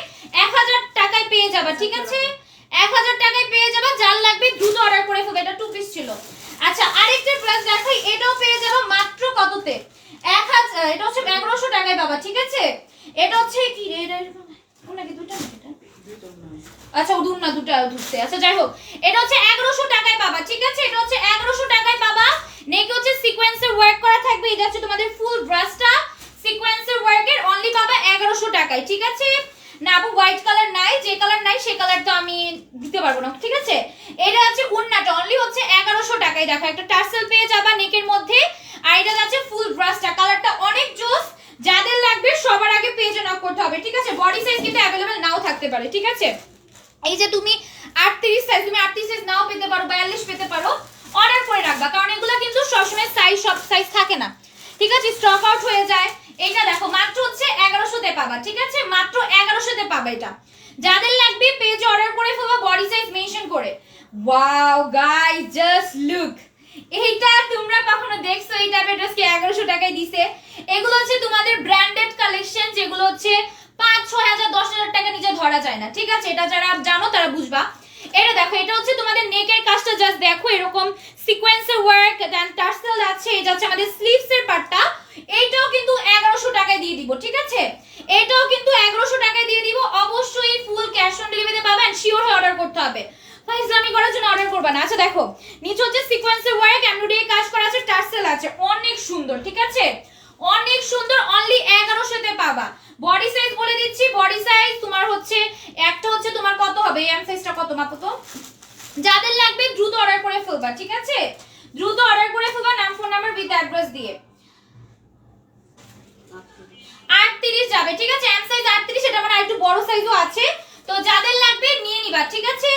1000 টাকায় পেয়ে যাবা, ঠিক আছে? 1000 টাকায় পেয়ে যাবা। যার লাগবে দ্রুত অর্ডার করে ফেলবে, এটা টু পিস ছিল। আচ্ছা, আরেকটা ড্রেস দেখাই, এটাও পেয়ে যাবা মাত্র কততে? 1000, এটা হচ্ছে 1100 টাকায় পাবা, ঠিক আছে? এটা হচ্ছে কি রে, এটা কোনটা কি দুটো নাকি এটা? আচ্ছা, ওদুন না, দুটো ধুতে। আচ্ছা, যাই হোক, এটা হচ্ছে 1100 টাকায় পাবা, ঠিক আছে? এটা হচ্ছে 1100 টাকায় পাবা। নেকে হচ্ছে সিকোয়েন্সের ওয়ার্ক করা থাকবে, এটা হচ্ছে তোমাদের ফুল ড্রেসটা সিকোয়েন্সের ওয়ার্কের, অনলি পাবা 1100 টাকায়, ঠিক আছে? না আপু, হোয়াইট কালার নাই, যে কালার নাই সে কালার তো আমি দিতে পারবো না, ঠিক আছে? এটা হচ্ছে ওড়নাটা, অনলি হচ্ছে 1100 টাকায়। দেখো, একটা টার্সেল পেয়ে যাবা নেকের মধ্যে। আর এটা যাচ্ছে ফুল ড্রেসটা, কালারটা অনেক জোস। যাদের লাগবে সবার আগে পেজে নক করতে হবে, ঠিক আছে? বডি সাইজ কিন্তু अवेलेबल নাও থাকতে পারে, ঠিক আছে? এই যে তুমি 38 সাইজ, তুমি 38 সাইজ নাও পেতে পারো, 42 পেতে পারো। অর্ডার করে রাখবা, কারণ এগুলা কিন্তু সবসময় সাইজ সব সাইজ থাকে না, ঠিক আছে? স্টক আউট হয়ে যায়। এটা দেখো, মাত্র হচ্ছে 1100 তে পাবা, ঠিক আছে? মাত্র 1100 তে পাবা এটা। যাদের লাগবে পেজে অর্ডার করে ফেলবা, বডি সাইজ মেনশন করে। ওয়াও গাইস, জাস্ট লুক, এইটা তোমরা কখনো দেখছো এই টাইপের ড্রেস কি 1100 টাকায় দিছে? এগুলো হচ্ছে তোমাদের ব্র্যান্ডেড কালেকশন, যেগুলো হচ্ছে 5-6000 10,000 টাকা নিচে ধরা যায় না, ঠিক আছে? এটা যারা জানো তারা বুঝবা। এটা দেখো, এটা হচ্ছে তোমাদের নেকের কাজটা জাস্ট দেখো, এরকম সিকোয়েন্সের ওয়ার্ক দেন টার্সেল আছে। এটা হচ্ছে আমাদের স্লিভসের পার্টটা, এইটাও কিন্তু 1100 টাকায় দিয়ে দিব, ঠিক আছে? এটাও কিন্তু 1100 টাকায় দিয়ে দিব। অবশ্যই ফুল ক্যাশ অন ডেলিভারিতে পাবেন, শিওর হয়ে অর্ডার করতে হবে, ফাইজলামি করার জন্য অর্ডার করবা না। আচ্ছা দেখো, নিচে হচ্ছে সিকোয়েন্সের ওয়ার্ক, এমব্রয়ডারি কাজ করা আছে, টার্সেল আছে, অনেক সুন্দর, ঠিক আছে? অনেক সুন্দর, অনলি 1100 তে পাবা। বডি সাইজ বলে দিচ্ছি, বডি সাইজ তোমার হচ্ছে একটা হচ্ছে তোমার কত হবে, এম সাইজটা কত মাপো তো? যাদের লাগবে দ্রুত অর্ডার করে ফেলবা, ঠিক আছে? দ্রুত অর্ডার করে ফেলবা নাম ফোন নাম্বার উইথ অ্যাড্রেস দিয়ে। 38 যাবে, ঠিক আছে? এম সাইজ 38, এটা মানে একটু বড় সাইজও আছে, তো যাদের লাগবে নিয়ে নিবা, ঠিক আছে?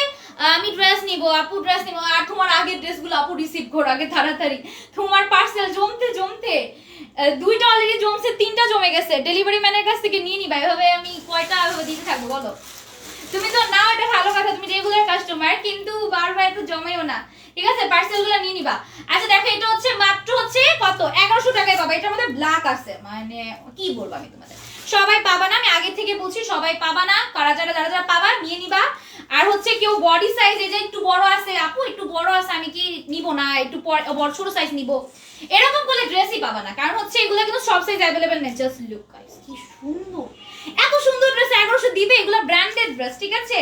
আমি ড্রেস নিব, আপু ড্রেস নিব, আর তোমার আগের ড্রেসগুলো আপু রিসিভ করো আগে তাড়াতাড়ি। তোমার পার্সেল জমতে জমতে দুইটা অলরেডি জমছে, তিনটা জমে গেছে। ডেলিভারি ম্যানের কাছ থেকে নিয়ে নিবা, এভাবে আমি কয়টা দিতে থাকবো বলো? তুমি তো নাও, এটা ভালো কথা, তুমি রেগুলার কাস্টমার, কিন্তু বারবার একটু জমেও না, ঠিক আছে? পার্সেলগুলো নিয়ে নিবা। আচ্ছা দেখো, এটা হচ্ছে মাত্র হচ্ছে কত, 1100 টাকায় পাবা। এটার মধ্যে ব্ল্যাক আছে, মানে কি বলবো আমি তোমাদের, সবাই পাবা না, আমি আগে থেকে বলছি সবাই পাবা না। কারা যারা যারা যারা পাবা নিয়ে নিবা। আর হচ্ছে কেউ বডি সাইজ এই যে একটু বড় আছে, আপু একটু বড় আছে আমি কি নিব না, একটু বড় ছোট সাইজ নিব, এরকম বলে ড্রেসই পাবা না, কারণ হচ্ছে এগুলো কিন্তু সব সাইজ अवेलेबल নেই। জাস্ট লুক গাইস, কি সুন্দর, এত সুন্দর ড্রেস 1100 দিবে, এগুলো ব্র্যান্ডেড ড্রেস, ঠিক আছে?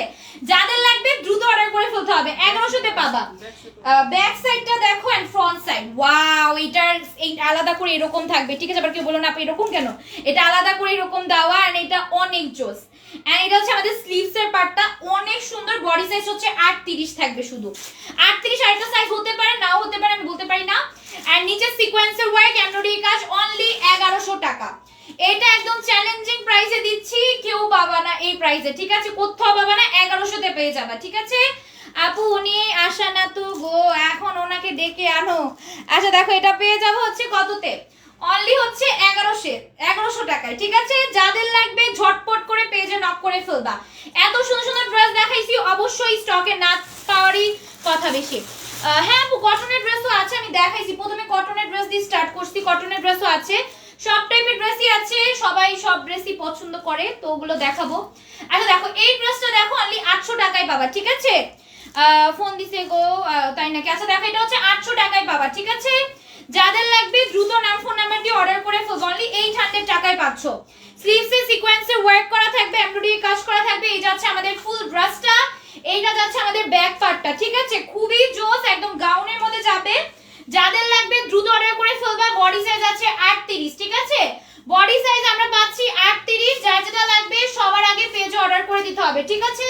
যাদের লাগবে দ্রুত অর্ডার করে ফেলতে হবে, 1100 তে পাবা। ব্যাক সাইডটা দেখো এন্ড ফ্রন্ট সাইড, ওয়াও, এটার এই আলাদা করে এরকম থাকবে, ঠিক আছে? আবার কেউ বলো না আপু এরকম কেন, এটা আলাদা করে এরকম দেওয়া, এন্ড এটা অনেক জোস। এন্ড এটা হচ্ছে আমাদের স্লিভস এর পার্টটা, অনেক সুন্দর। বডি সাইজ হচ্ছে 38 থাকবে, শুধু 38, আরেকটা সাইজ হতে পারে নাও হতে পারে, আমি বলতে পারি না। এন্ড নিচে সিকোয়েন্সের ওয়ার্ক, এমব্রয়ডারি কাজ, অনলি 1100 টাকা। এটা একদম চ্যালেঞ্জিং প্রাইসে দিচ্ছি, কেউ পাবা না এই প্রাইসে, ঠিক আছে? কোথাও পাবা না, 1100 তে পেয়ে যাবা, ঠিক আছে? আপু উনি আসা না তো গো, এখন ওনাকে ডেকে আনো। আচ্ছা দেখো, এটা পেয়ে যাবো হচ্ছে কততে, অনলি হচ্ছে 1100 টাকায়, ঠিক আছে? যাদের লাগবে ঝটপট করে পেজে নক করে ফেলবা। এত সুন্দর সুন্দর ড্রেস দেখাইছি, অবশ্যই স্টকে না পাওয়ারই কথা বেশি। হ্যাঁ আপু, কটনের ড্রেসও আছে, আমি দেখাইছি। প্রথমে কটনের ড্রেস দিয়ে স্টার্ট করছি, কটনের ড্রেসও আছে, সব টাইপের ড্রেসই আছে, সবাই সব ড্রেসই পছন্দ করে, তো ওগুলো দেখাবো। আচ্ছা দেখো, এই ড্রেসটা দেখো অনলি 800 টাকায় পাবা, ঠিক আছে? ফোন দিছে গো, তাই নাকি? আচ্ছা দেখো, এটা হচ্ছে 800 টাকায় পাবা, ঠিক আছে? যাদের লাগবে দ্রুত নাম ফোন নাম্বার দিয়ে অর্ডার করে ফেলবো, অনলি 800 টাকায় পাচ্ছ। স্লিভসে সিকোয়েন্সে ওয়ার্ক করা থাকবে, এমব্রয়ডারি কাজ করা থাকবে। এই যাচ্ছে আমাদের ফুল ড্রেসটা, এইটা যাচ্ছে আমাদের ব্যাক পার্টটা, ঠিক আছে? খুবই জোস, একদম গাউনের মধ্যে যাবে। যাদের লাগবে দ্রুত অর্ডার করে ফেলবা। বডি সাইজ আছে 38, ঠিক আছে? বডি সাইজ আমরা পাচ্ছি 38। যার যেটা লাগবে সবার আগে পেজে অর্ডার করে দিতে হবে, ঠিক আছে?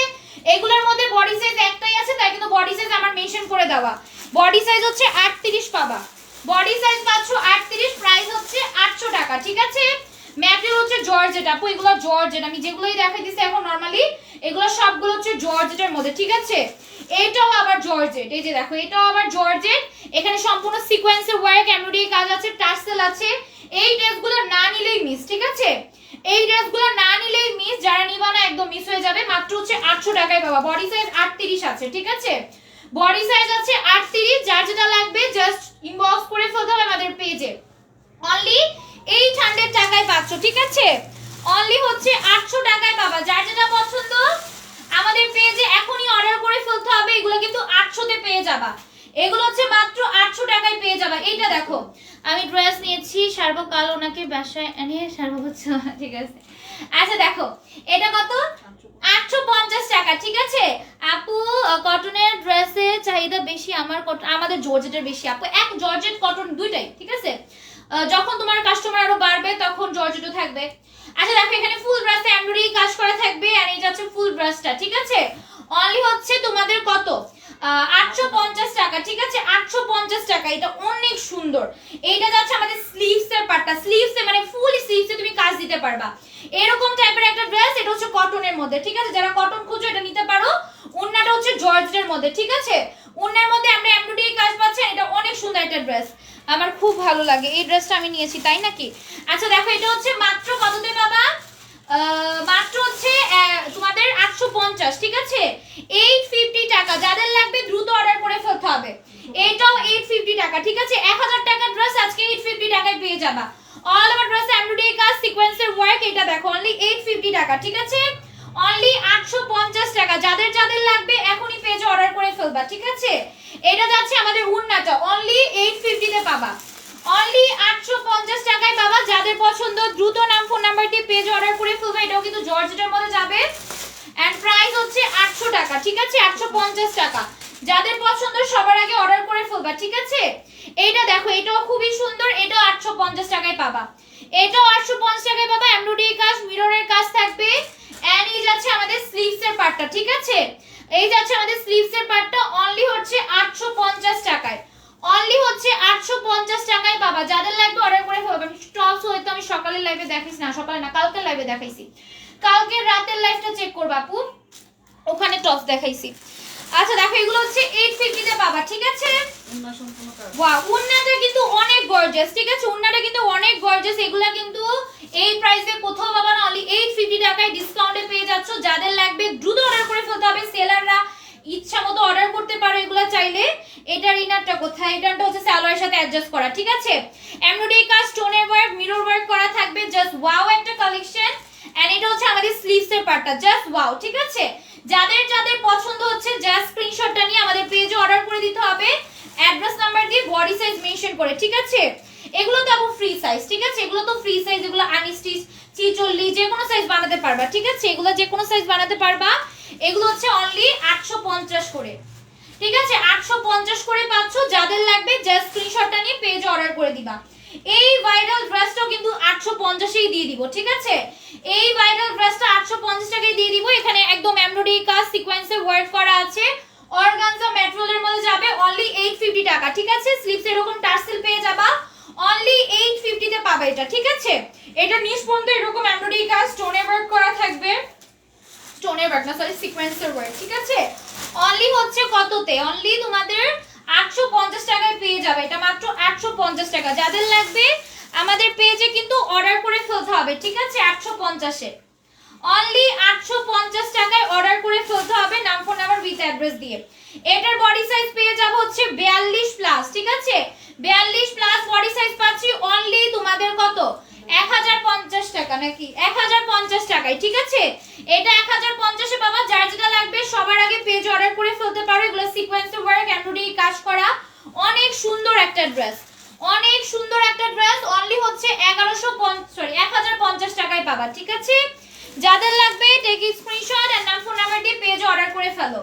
এগুলোর মধ্যে বডি সাইজ একটাই আছে, তাই কিন্তু বডি সাইজ আমার মেনশন করে দেওয়া। বডি সাইজ হচ্ছে 38 পাবা, বডি সাইজ পাচ্ছ 38, প্রাইস হচ্ছে 800 টাকা, ঠিক আছে? ম্যাটেরিয়াল হচ্ছে জর্জেট আপু, এগুলো জর্জেট, আমি যেগুলোই দেখাইতেছি এখন নরমালি এগুলো সবগুলো হচ্ছে জর্জেটের মধ্যে, ঠিক আছে? এটাও আবার জর্জেট, এই যে দেখো, এটাও আবার জর্জেট। এখানে সম্পূর্ণ সিকোয়েন্সের ওয়ার্ক, এমব্রয়ডারি কাজ আছে, টার্সেল আছে। এই ড্রেসগুলো না নিলেই মিস, ঠিক আছে? এই ড্রেসগুলো না নিলেই মিস, যারা নিবা না একদম মিস হয়ে যাবে। মাত্র হচ্ছে 800 টাকায় পাবা। বডি সাইজ 38 আছে, ঠিক আছে? বডি সাইজ আছে 38। যার যেটা লাগবে জাস্ট ইনবক্স করে ফেলতে হবে আমাদের পেজে। অনলি 800 টাকায় পাচ্ছ, ঠিক আছে? অনলি হচ্ছে 800 টাকায় পাবা। যার যেটা পছন্দ আমাদের পেজে এখনই অর্ডার করে ফেলতে হবে। এগুলো কিন্তু 800 তে পেয়ে যাবা, এগুলো হচ্ছে মাত্র 800 টাকায় পেয়ে যাবা। এইটা দেখো, আমি ড্রেস নিয়েছি, সারবো কাল ওনাকে বাসায় এনে সারবো, হচ্ছে ঠিক আছে? আচ্ছা দেখো, এটা কত? 850 টাকা, ঠিক আছে? আপু কটনের ড্রেসের চাহিদা বেশি, আমাদের জর্জেটের বেশি আপু। এক জর্জেট কটন দুইটাই, ঠিক আছে? যখন তোমার কাস্টমার আরো বাড়বে তখন জর্জেটও থাকবে। আচ্ছা দেখো, এখানে ফুল ড্রেসে এমব্রয়ডারি কাজ করা থাকবে, আর এই যাচ্ছে ফুল ড্রেসটা, ঠিক আছে? অনলি হচ্ছে তোমাদের কত? 850 টাকা, ঠিক আছে? 850 টাকা। এটা অনেক সুন্দর। এইটা যাচ্ছে আমাদের স্লিভসের পার্টটা, স্লিভসে মানে ফুল স্লিভসে তুমি কাজ দিতে পারবা, এরকম টাইপের একটা ড্রেস। এটা হচ্ছে কটনের মধ্যে, ঠিক আছে? যারা কটন খুঁজো এটা নিতে পারো। ওন্নাটা হচ্ছে জর্জেটের মধ্যে, ঠিক আছে? ওন্নার মধ্যে আমরা এমব্রয়ডারি কাজ পাচ্ছেন। এটা অনেক সুন্দর একটা ড্রেস, আমার খুব ভালো লাগে এই ড্রেসটা, আমি নিয়েছি, তাই নাকি? আচ্ছা দেখো, এটা হচ্ছে মাত্র কততে পাবা? মাত্র হচ্ছে তোমাদের 850, ঠিক আছে? 850 টাকা। যাদের লাগবে দ্রুত অর্ডার করে ফেলতে হবে। এটাও 850 টাকা, ঠিক আছে? 1000 টাকার ড্রেস আজকে 850 টাকায় পেয়ে যাবা। অল ওভার ড্রেস এমব্রয়ডারি কাজ, সিকোয়েন্সের ওয়ার্ক। এটা দেখো অনলি 850 টাকা, ঠিক আছে? অনলি 850 টাকা। যাদের যাদের লাগবে এখনই পেজে অর্ডার করে ফেলবা, ঠিক আছে? এটা যাচ্ছে আমাদের উন্নাটা, অনলি 850 তে পাবা, অনলি 850 টাকায় পাবা। যাদের পছন্দ দ্রুত নাম ফোন নাম্বার দিয়ে পেজ অর্ডার করে ফেলবে। এটাও কিন্তু জর্জেটের মধ্যে যাবে, এন্ড প্রাইস হচ্ছে 800 টাকা, ঠিক আছে? 850 টাকা। যাদের পছন্দ সবার আগে অর্ডার করে ফেলবা, ঠিক আছে? এইটা দেখো, এটাও খুবই সুন্দর, এটাও 850 টাকায় পাবা, এটাও 850 টাকায় পাবা। এমব্রয়ডারি কাজ, মিররের কাজ থাকবে, এন্ড এই যাচ্ছে আমাদের স্লিভসের পার্টটা, ঠিক আছে? এই যাচ্ছে আমাদের স্লিভসের পার্টটা, অনলি হচ্ছে 850 টাকায়, অনলি হচ্ছে 850 টাকায় পাবা। যাদের লাগবে অর্ডার করে ফেলবে। টপস হয়তো আমি সকালের লাইভে দেখাইছি, না সকালে না, কালকের লাইভে দেখাইছি, কালকের রাতের লাইভটা চেক করবা আপু, ওখানে টপস দেখাইছি। আচ্ছা দেখো, এগুলো হচ্ছে 850 তে পাবা, ঠিক আছে? ওয়াও, উন্নাটা কিন্তু অনেক গর্জিয়াস, ঠিক আছে? উন্নাটা কিন্তু অনেক গর্জিয়াস। এগুলা কিন্তু এই প্রাইসে কোথাও পাবা না, অনলি 850 টাকায় ডিসকাউন্টে পেয়ে যাচ্ছ। যাদের লাগবে দ্রুত অর্ডার করে ফেলতে হবে। সেলাররা ইচ্ছা মতো অর্ডার করতে পারো এগুলা চাইলে। এটার ইনারটা কোথায়? এটাটা হচ্ছে সালোয়ারের সাথে অ্যাডজাস্ট করা, ঠিক আছে? এমব্রয়ডারি কাজ, স্টোনের ওয়ার্ক, মিরর ওয়ার্ক করা থাকবে, জাস্ট ওয়াও একটা কালেকশন। এন্ড এটা হচ্ছে আমাদের স্লিভসের পার্টটা, জাস্ট ওয়াও, ঠিক আছে? যাদের যাদের পছন্দ হচ্ছে জাস্ট স্ক্রিনশটটা নিয়ে আমাদের পেজে অর্ডার করে দিতে হবে, অ্যাড্রেস নাম্বার দিয়ে বডি সাইজ মেনশন করে, ঠিক আছে? এগুলো তো আপু ফ্রি সাইজ, ঠিক আছে? এগুলো তো ফ্রি সাইজ, এগুলো আনস্টিচ, চিচল্লি, যে কোনো সাইজ বানাতে পারবা, ঠিক আছে? এগুলো যে কোনো সাইজ বানাতে পারবা। এগুলো হচ্ছে অনলি 850 করে, ঠিক আছে? 850 করে পাচ্ছ। যাদের লাগবে জাস্ট স্ক্রিনশটটা নিয়ে পেজে অর্ডার করে দিবা। এই ভাইরাল ড্রেসটাও কিন্তু 850 দিয়ে দিব, ঠিক আছে? এই ভাইরাল ড্রেসটা 850 টাকায় দিয়ে দিব। এখানে একদম এমব্রয়ডারি কাজ, সিকোয়েন্সে ওয়ার্ক করা আছে, অর্গানজা ম্যাটেরিয়ালের মধ্যে যাবে, অনলি 850 টাকা, ঠিক আছে? স্লিভস এরকম টার্সেল পেয়ে যাবা, অনলি 850 তে পাবে এটা, ঠিক আছে? এটা নিচ পর্যন্ত এরকম এমব্রয়ডারি কাজ, স্টোনের ওয়ার্ক করা থাকবে, স্টোনের ওয়ার্ক না সরি সিকোয়েন্সের ওয়ার্ক, ঠিক আছে? অনলি হচ্ছে কততে? অনলি তোমাদের 850 টাকায় পেয়ে যাবে, এটা মাত্র 850 টাকা। যাদের লাগবে আমাদের পেজে কিন্তু অর্ডার করে ফেলতে হবে, ঠিক আছে? 850-এ অনলি 850 টাকায় অর্ডার করে ফেলতে হবে, নাম ফোন নাম্বার উইথ অ্যাড্রেস দিয়ে। এটার বডি সাইজ পেয়ে যাব হচ্ছে 42 প্লাস, ঠিক আছে? 42 প্লাস বডি সাইজ পাচ্ছি অনলি তোমাদের কত, 1050 টাকা, নাকি 1050 টাকায়, ঠিক আছে? এটা 1050-এ পাবা। যার যেটা লাগবে সবার আগে পেজ অর্ডার করে ফেলতে পারো। এগুলো সিকোয়েন্স ওয়ার্ক, এমব্রয়ডারি কাজ করা, অনেক সুন্দর একটা ড্রেস, অনেক সুন্দর একটা ড্রেস। অনলি হচ্ছে 1050 টাকায় পাবা, ঠিক আছে? যাদের লাগবে টেক স্ক্রিনশট আর নাম ফোন নাম্বার দিয়ে পেজ অর্ডার করে ফেলো।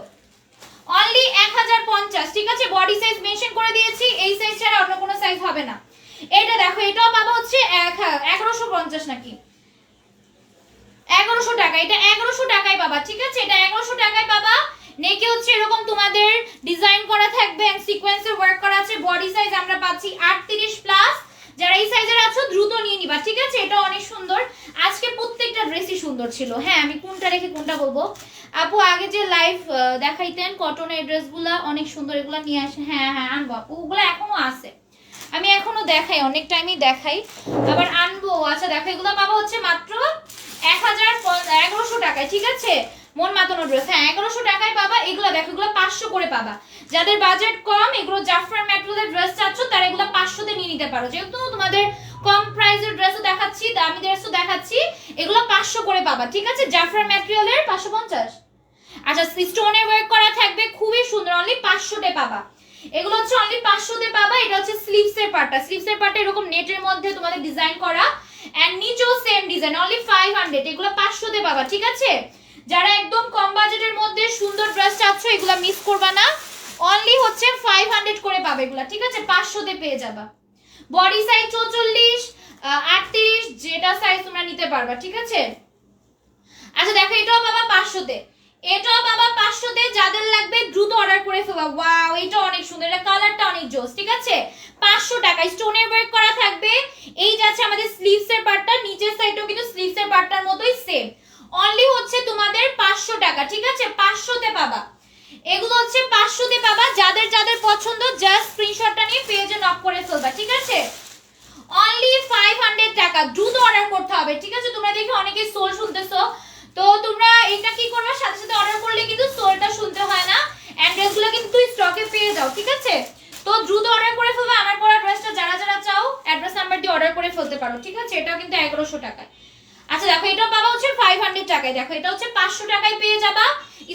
অনলি 1050, ঠিক আছে? বডি সাইজ মেনশন করে দিয়েছি, এই সাইজ ছাড়া অন্য কোনো সাইজ হবে না। এটা দেখো, এটাও পাবা হচ্ছে 1150 নাকি 1100 টাকা। এটা 1100 টাকায় পাবা, ঠিক আছে? এটা 1100 টাকায় পাবা। নেকে হচ্ছে এরকম তোমাদের ডিজাইন করা থাকবে এন্ড সিকোয়েন্সের ওয়ার্ক করা আছে। বডি সাইজ আমরা পাচ্ছি 38 প্লাস। যারা এই সাইজের আছো দ্রুত নিয়ে নিবা, ঠিক আছে? এটা অনেক সুন্দর। আজকে প্রত্যেকটা ড্রেসই সুন্দর ছিল। হ্যাঁ, আমি কোনটা রেখে কোনটা বলবো। আপু আগে যে লাইভ দেখাইতেন কটনের ড্রেসগুলা অনেক সুন্দর, এগুলা নিয়ে আসে। হ্যাঁ হ্যাঁ আনবো আপু, ওগুলা এখনো আছে, আমি এখনো দেখাই, অনেক টাইমই দেখাই, আবার আনবো। আচ্ছা দেখো, এগুলো পাবা হচ্ছে মাত্র 1100 টাকায়, ঠিক আছে? মন মাতানো ড্রেস, হ্যাঁ 1100 টাকায় পাবা। এগুলো দেখো, এগুলো 500 করে পাবা। যাদের বাজেট কম, এগুলো জাফরান ম্যাটেরিয়ালের ড্রেস চাচ্ছ, তারা এগুলো 500 তে নিয়ে নিতে পারো। যেহেতু তোমাদের কম প্রাইসের ড্রেসও দেখাচ্ছি, দামি ড্রেসও দেখাচ্ছি, এগুলো 500 করে পাবা, ঠিক আছে? জাফরান ম্যাটেরিয়ালের 550। আচ্ছা, স্টোনের ওয়ার্ক করা থাকবে, খুবই সুন্দর, অনলি 500 তে পাবা। এগুলো হচ্ছে অনলি 500 তে পাবা। এটা হচ্ছে স্লিভসের পার্টটা, স্লিভসের পার্টটা এরকম নেটের মধ্যে তোমাদের ডিজাইন করা এন্ড নিচেও সেম ডিজাইন, অনলি 500। এগুলো 500 তে পাবা, ঠিক আছে? যারা একদম কম বাজেটের মধ্যে সুন্দর ড্রেস চাচ্ছ, এগুলো মিস করবা না। অনলি হচ্ছে 500 করে পাবে এগুলো, ঠিক আছে? 500 তে পেয়ে যাবা। বডি সাইজ 44, 38, যেটা সাইজ তোমরা নিতে পারবা, ঠিক আছে? আচ্ছা দেখো, এটাও পাবা 500 তে, এটাও পাবা 500 তে। যাদের লাগবে দ্রুত অর্ডার করে ফেলবা। ওয়াও, এটা অনেক সুন্দর, এটা কালারটা অনেক জোস, ঠিক আছে? 500 টাকা স্টোনের ওয়ার্ক করা থাকবে। এই যাচ্ছে আমাদের স্লিভসের পার্টটা, নিচের সাইডটাও কিন্তু স্লিভসের পার্টটার মতোই সেম। অনলি হচ্ছে তোমাদের 500 টাকা, ঠিক আছে? 500 তে পাবা। এগুলো হচ্ছে 500 তে পাবা। যাদের যাদের পছন্দ জাস্ট স্ক্রিনশটটা নিয়ে পেজে নক করে ফেলবা, ঠিক আছে? অনলি 500 টাকা, দ্রুত অর্ডার করতে হবে, ঠিক আছে? তোমরা দেখি অনেকেই সোল শুনতেছো, তো তোমরা এটা কি করবে, সাথে সাথে অর্ডার করলে কিন্তু সোলটা শুনতে হয় না, এন্ড ড্রেসগুলো কিন্তু স্টকে পেয়ে যাও, ঠিক আছে? তো দ্রুত অর্ডার করে ফেলবে। আমার পরা ড্রেসটা যারা যারা চাও অ্যাড্রেস নাম্বার দিয়ে অর্ডার করে ফেলতে পারো, ঠিক আছে? এটাও কিন্তু 1100 টাকায়। আচ্ছা দেখো, এটাও পাবা হচ্ছে 500 টাকায়। দেখো, এটা হচ্ছে 500 টাকায় পেয়ে যাবা।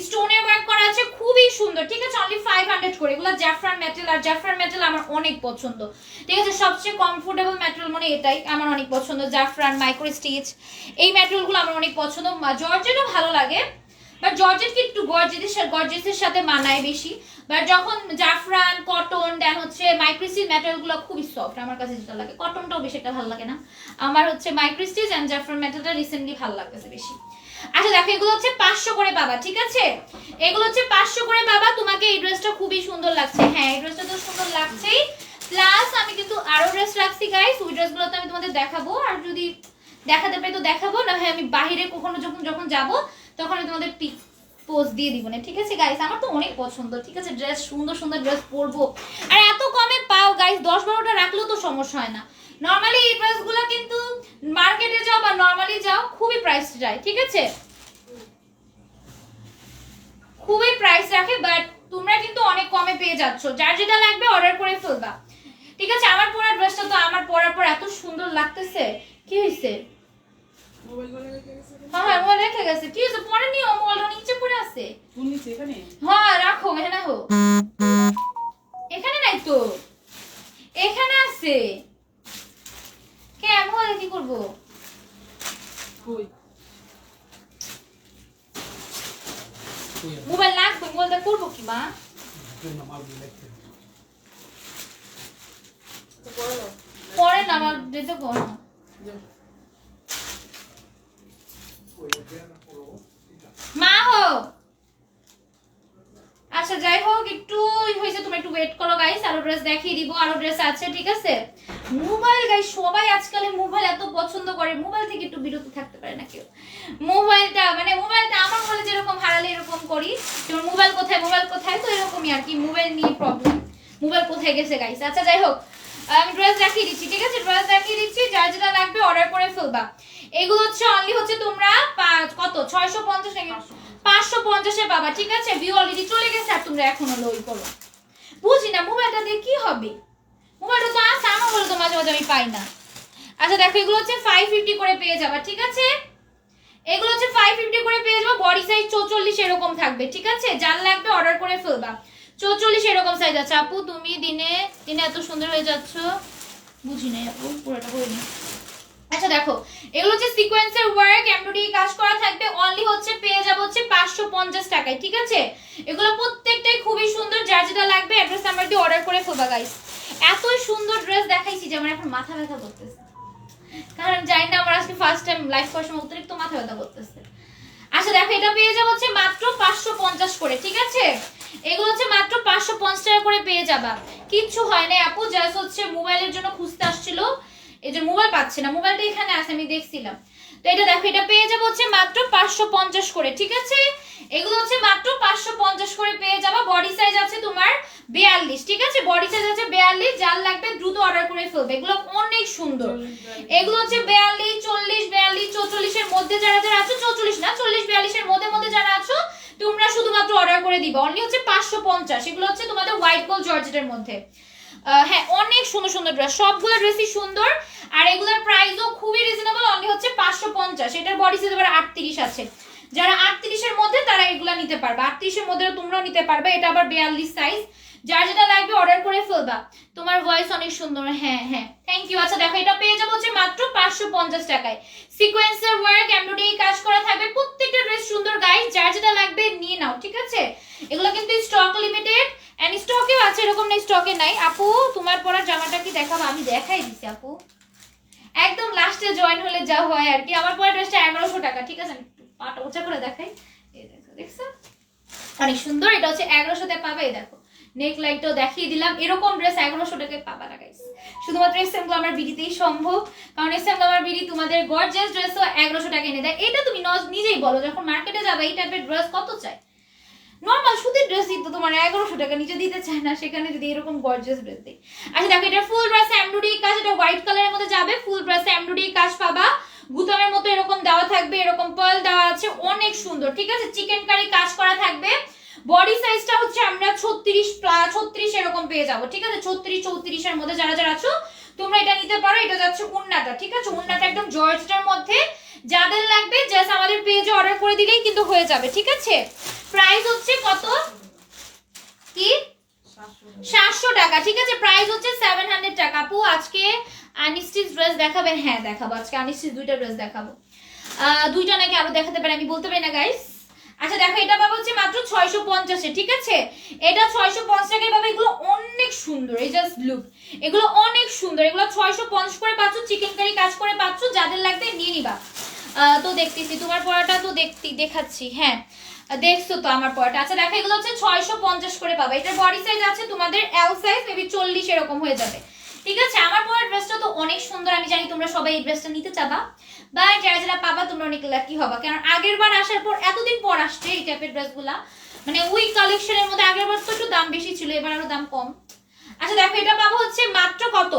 স্টোনের ওয়ার্ক করা আছে, খুবই সুন্দর, ঠিক আছে? অনলি 500 করে। এগুলো জাফরান ম্যাটেরিয়াল, আর জাফরান ম্যাটেরিয়াল আমার অনেক পছন্দ, ঠিক আছে? সবচেয়ে কমফোর্টেবল ম্যাটেরিয়াল মানে এটাই আমার অনেক পছন্দ। জাফরান, মাইক্রো স্টিচ, এই ম্যাটেরিয়ালগুলো আমার অনেক পছন্দ। জর্জেটও ভালো লাগে, বাট জর্জেট কি একটু গর্জিয়াসের সাথে মানায় বেশি। বাট যখন জাফরান, কটন, দেন হচ্ছে মাইক্রো স্টিচ ম্যাটেরিয়ালগুলো খুবই সফট আমার কাছে যেটা লাগে। কটনটাও বেশি একটা ভালো লাগে না আমার, হচ্ছে মাইক্রো স্টিচ এন্ড জাফরান ম্যাটেরিয়ালটা রিসেন্টলি ভালো লাগতেছে বেশি। আচ্ছা দেখো, এগুলো হচ্ছে 500 করে পাবা, ঠিক আছে? এগুলো হচ্ছে 500 করে পাবা। তোমাকে এই ড্রেসটা খুবই সুন্দর লাগছে। হ্যাঁ, এই ড্রেসটা তো সুন্দর লাগছেই, প্লাস আমি কিন্তু আরো ড্রেস রাখছি গাইস, ওই ড্রেসগুলো তো আমি তোমাদের দেখাবো। আর যদি দেখাতে পাই তো দেখাবো, না হয় আমি বাইরে কখনো যখন যাব তখন আমি তোমাদের পিক পোস্ট দিয়ে দিব না, ঠিক আছে গাইস? আমার তো অনেক পছন্দ, ঠিক আছে? ড্রেস, সুন্দর সুন্দর ড্রেস পরবো, আর এত কমে পাও গাইস। 10-12টা রাখলেও তো সমস্যা হয় না। নরমালি এই ড্রেসগুলো কিন্তু মার্কেটে যাও বা নরমালি যাও, খুবই প্রাইস যায়, ঠিক আছে? খুবই প্রাইস রাখে, বাট তোমরা কিন্তু অনেক কমে পেয়ে যাচ্ছ। যার যেটা লাগবে অর্ডার করে ফেলবা, ঠিক আছে? আমার পরা ড্রেসটা তো আমার পরার পর এত সুন্দর লাগতেছে। কি হইছে? হ্যাঁ, মোবাইল রেখে গেছে। কি হইছে? পরে নিও, মোবাইলটা নিচে পড়ে আছে। হ্যাঁ রাখো, এখানে রাখো। এখানে নাই তো, এখানে আছে। কে মোবাইল কি করবো? মোবাইল লাগবে, মোবাইলটা করবো কি মা? পরে না, আমার যেতে করো না। মা হো, আচ্ছা যাই হোক, একটু হয়েছে, তুমি একটু ওয়েট করো গাইস, আরো ড্রেস দেখিয়ে দিব, আরো ড্রেস আছে, ঠিক আছে? মোবাইল গাইস, সবাই আজকাল মোবাইল এত পছন্দ করে, মোবাইল থেকে একটু বিরত থাকতে পারে না কেউ। মোবাইলটা আমার বলে যেরকম হারালে এরকম করি, যেমন মোবাইল কোথায়, তো এরকমই আর কি। মোবাইল নিয়ে প্রবলেম, মোবাইল কোথায় গেছে গাইস। আচ্ছা যাই হোক, আমি ড্রেস দেখিয়ে দিচ্ছি, ঠিক আছে? ড্রেস দেখিয়ে দিচ্ছি, যার যেটা লাগবে অর্ডার করে ফেলবা। এগুলো হচ্ছে অনলি হচ্ছে তোমরা কত 650 নাকি 550 এ পাবা, ঠিক আছে? ভিউ অলরেডি চলে গেছে আর তোমরা এখনো লই করো। বুঝি না মোবাইলটা দিয়ে কি হবে, মোবাইলটা তো আসে আমার বলে তো মাঝে মাঝে আমি পাই না। আচ্ছা দেখো এগুলো হচ্ছে 550 করে পেয়ে যাবা, ঠিক আছে? এগুলো হচ্ছে 550 করে পেয়ে যাবো, বডি সাইজ 44 এরকম থাকবে, ঠিক আছে? যার লাগবে অর্ডার করে ফেলবা। 44 এরকম সাইজ আছে। আপু তুমি দিনে দিনে এত সুন্দর হয়ে যাচ্ছ, বুঝি নাই আপু, পুরোটা বলিনি। আচ্ছা দেখো এগুলো হচ্ছে সিকোয়েন্সের ওয়ার্ক, এমব্রয়ডারি কাজ করা থাকবে, অনলি হচ্ছে পেয়ে যাবো হচ্ছে 550 টাকায়, ঠিক আছে? এগুলো প্রত্যেকটাই খুবই সুন্দর, যার যেটা লাগবে অ্যাড্রেস নাম্বার দিয়ে অর্ডার করে ফেলবা গাইস। এতই সুন্দর ড্রেস দেখাইছি যে আমার এখন মাথা ব্যথা করতেছে, কারণ জানি না আমার আজকে ফার্স্ট টাইম লাইভ করার সময় অতিরিক্ত মাথা ব্যথা করতেছে। আচ্ছা দেখো এটা পেয়ে যাবো হচ্ছে মাত্র 550 করে, ঠিক আছে? এগুলো হচ্ছে মাত্র 550 টাকা করে পেয়ে যাবা। কিচ্ছু হয় না আপু, জাস্ট হচ্ছে মোবাইলের জন্য খুঁজতে আসছিল, এই যে মোবাইল পাচ্ছে না, মোবাইলটা এখানে আছে আমি দেখছিলাম। তো এটা দেখো এটা পেয়ে যাবো হচ্ছে মাত্র 550 করে, ঠিক আছে? এগুলো হচ্ছে মাত্র 550 করে পেয়ে যাবা। বডি সাইজ আছে তোমার 42, ঠিক আছে? বডি সাইজ আছে 42, যার লাগবে দ্রুত অর্ডার করে ফেলবে। এগুলো অনেক সুন্দর, এগুলো হচ্ছে 42, 40, 42, 44 এর মধ্যে যারা যারা আছো, 44 না 40, 42 এর মধ্যে মধ্যে যারা আছো তোমরা শুধুমাত্র অর্ডার করে দিবা। অনলি হচ্ছে 550। এগুলো হচ্ছে তোমাদের হোয়াইট গোল্ড জর্জেটের মধ্যে। হ্যাঁ অনেক সুন্দর সুন্দর ড্রেস, সবগুলো ড্রেসই সুন্দর, আর এগুলোর প্রাইসও খুবই রিজনেবল, অনলি হচ্ছে 550। এটার বডি সাইজ আবার 38 আছে, যারা 38 এর মধ্যে তারা এগুলা নিতে পারবে, 38 এর মধ্যে তোমরাও নিতে পারবে। এটা আবার 42 সাইজ, যার যেটা লাগবে অর্ডার করে ফেলবা। তোমার ভয়েস অনেক সুন্দর, হ্যাঁ হ্যাঁ থ্যাংক ইউ। আচ্ছা দেখো এটা পেয়ে যাবো হচ্ছে মাত্র 550 টাকায়। সিকোয়েন্সের ওয়ার্ক, এমব্রয়ডারি কাজ করা থাকবে, প্রত্যেকটা ড্রেস সুন্দর গাইস, যার যেটা লাগবে নিয়ে নাও, ঠিক আছে? এগুলো কিন্তু স্টক লিমিটেড, এন্ড স্টকেও আছে, এরকম না স্টকে নাই। আপু তোমার পরা জামাটা কি দেখাবো? আমি দেখাই দিছি আপু, একদম লাস্টে জয়েন হলে যা হয় আর কি। আমার পরা ড্রেসটা 1100 টাকা, ঠিক আছে? আমি পাটা উঁচা করে দেখাই, এই দেখো, দেখছো অনেক সুন্দর। এটা হচ্ছে 1100 তে পাবে। এই দেখো নেক লাইটটাও দেখিয়ে দিলাম, এরকম ড্রেস 1100 টাকায় পাবা না গাইস, শুধুমাত্র এসএম গ্ল্যামার বিডিতেই সম্ভব। কারণ এসএম গ্ল্যামার বিডি তোমাদের গর্জিয়াস ড্রেসও 1100 টাকা এনে দেয়। এটা তুমি নিজেই বলো, যখন মার্কেটে যাবে এই টাইপের ড্রেস কত চাই? নরমাল সুতির ড্রেস তো তোমার 1100 টাকা নিচে দিতে চায় না, সেখানে যদি এরকম গর্জিয়াস ড্রেস দেয়। আচ্ছা দেখো এটা ফুল ড্রেস এমব্রয়ডারি কাজ, এটা হোয়াইট কালারের মধ্যে যাবে, ফুল ড্রেস এমব্রয়ডারি কাজ পাবা, বুতামের মতো এরকম দেওয়া থাকবে, এরকম পার্ল দেওয়া আছে, অনেক সুন্দর, ঠিক আছে? চিকেন কারি কাজ করা থাকবে। বডি সাইজটা হচ্ছে আমরা 36 এরকম পেয়ে যাবো, ঠিক আছে? 36, 34 এর মধ্যে যারা যারা আছো তোমরা এটা নিতে পারো। এটা যাচ্ছে উন্নাটা, ঠিক আছে? উন্নাটা একদম জর্জেটের মধ্যে, যাদের লাগবে জাস্ট আমাদের পেজে অর্ডার করে দিলেই কিন্তু হয়ে যাবে, ঠিক আছে? প্রাইস হচ্ছে কত কি 700 টাকা, ঠিক আছে? প্রাইস হচ্ছে 700 টাকা। আপু আজকে আনস্টিচ ড্রেস দেখাবেন? হ্যাঁ দেখাবো, আজকে আনস্টিচ দুইটা ড্রেস দেখাবো, দুইটা নাকি আরো দেখাতে পারে আমি বলতে পারি না গাইস। আচ্ছা দেখো এটা পাবো হচ্ছে মাত্র 650 এ, ঠিক আছে? এটা 650 টাকায় পাবে। এগুলো অনেক সুন্দর, এই জাস্ট লুক, এগুলো অনেক সুন্দর, এগুলো 650 করে পাচ্ছ, চিকেন কারি কাজ করে পাচ্ছ, যাদের লাগবে নিয়ে নিবা। তো দেখতেছি তোমার পড়াটা তো দেখাচ্ছি, হ্যাঁ দেখছো তো আমার পড়াটা। আচ্ছা দেখো এগুলো হচ্ছে 650 করে পাবা। এটার বডি সাইজ আছে তোমাদের এল সাইজ, মেবি 40 এরকম হয়ে যাবে, ঠিক আছে? আমার পরার ড্রেসটা তো অনেক সুন্দর, আমি জানি তোমরা সবাই এই ড্রেসটা নিতে চাবা, বা যারা যারা পাবা তোমরা অনেক লাকি হবা, কারণ আগের বার আসার পর এতদিন পর আসছে এই টাইপের ড্রেসগুলা, মানে ওই কালেকশনের মধ্যে। আগের বার তো একটু দাম বেশি ছিল, এবার আরো দাম কম। আচ্ছা দেখো এটা পাবো হচ্ছে মাত্র কত,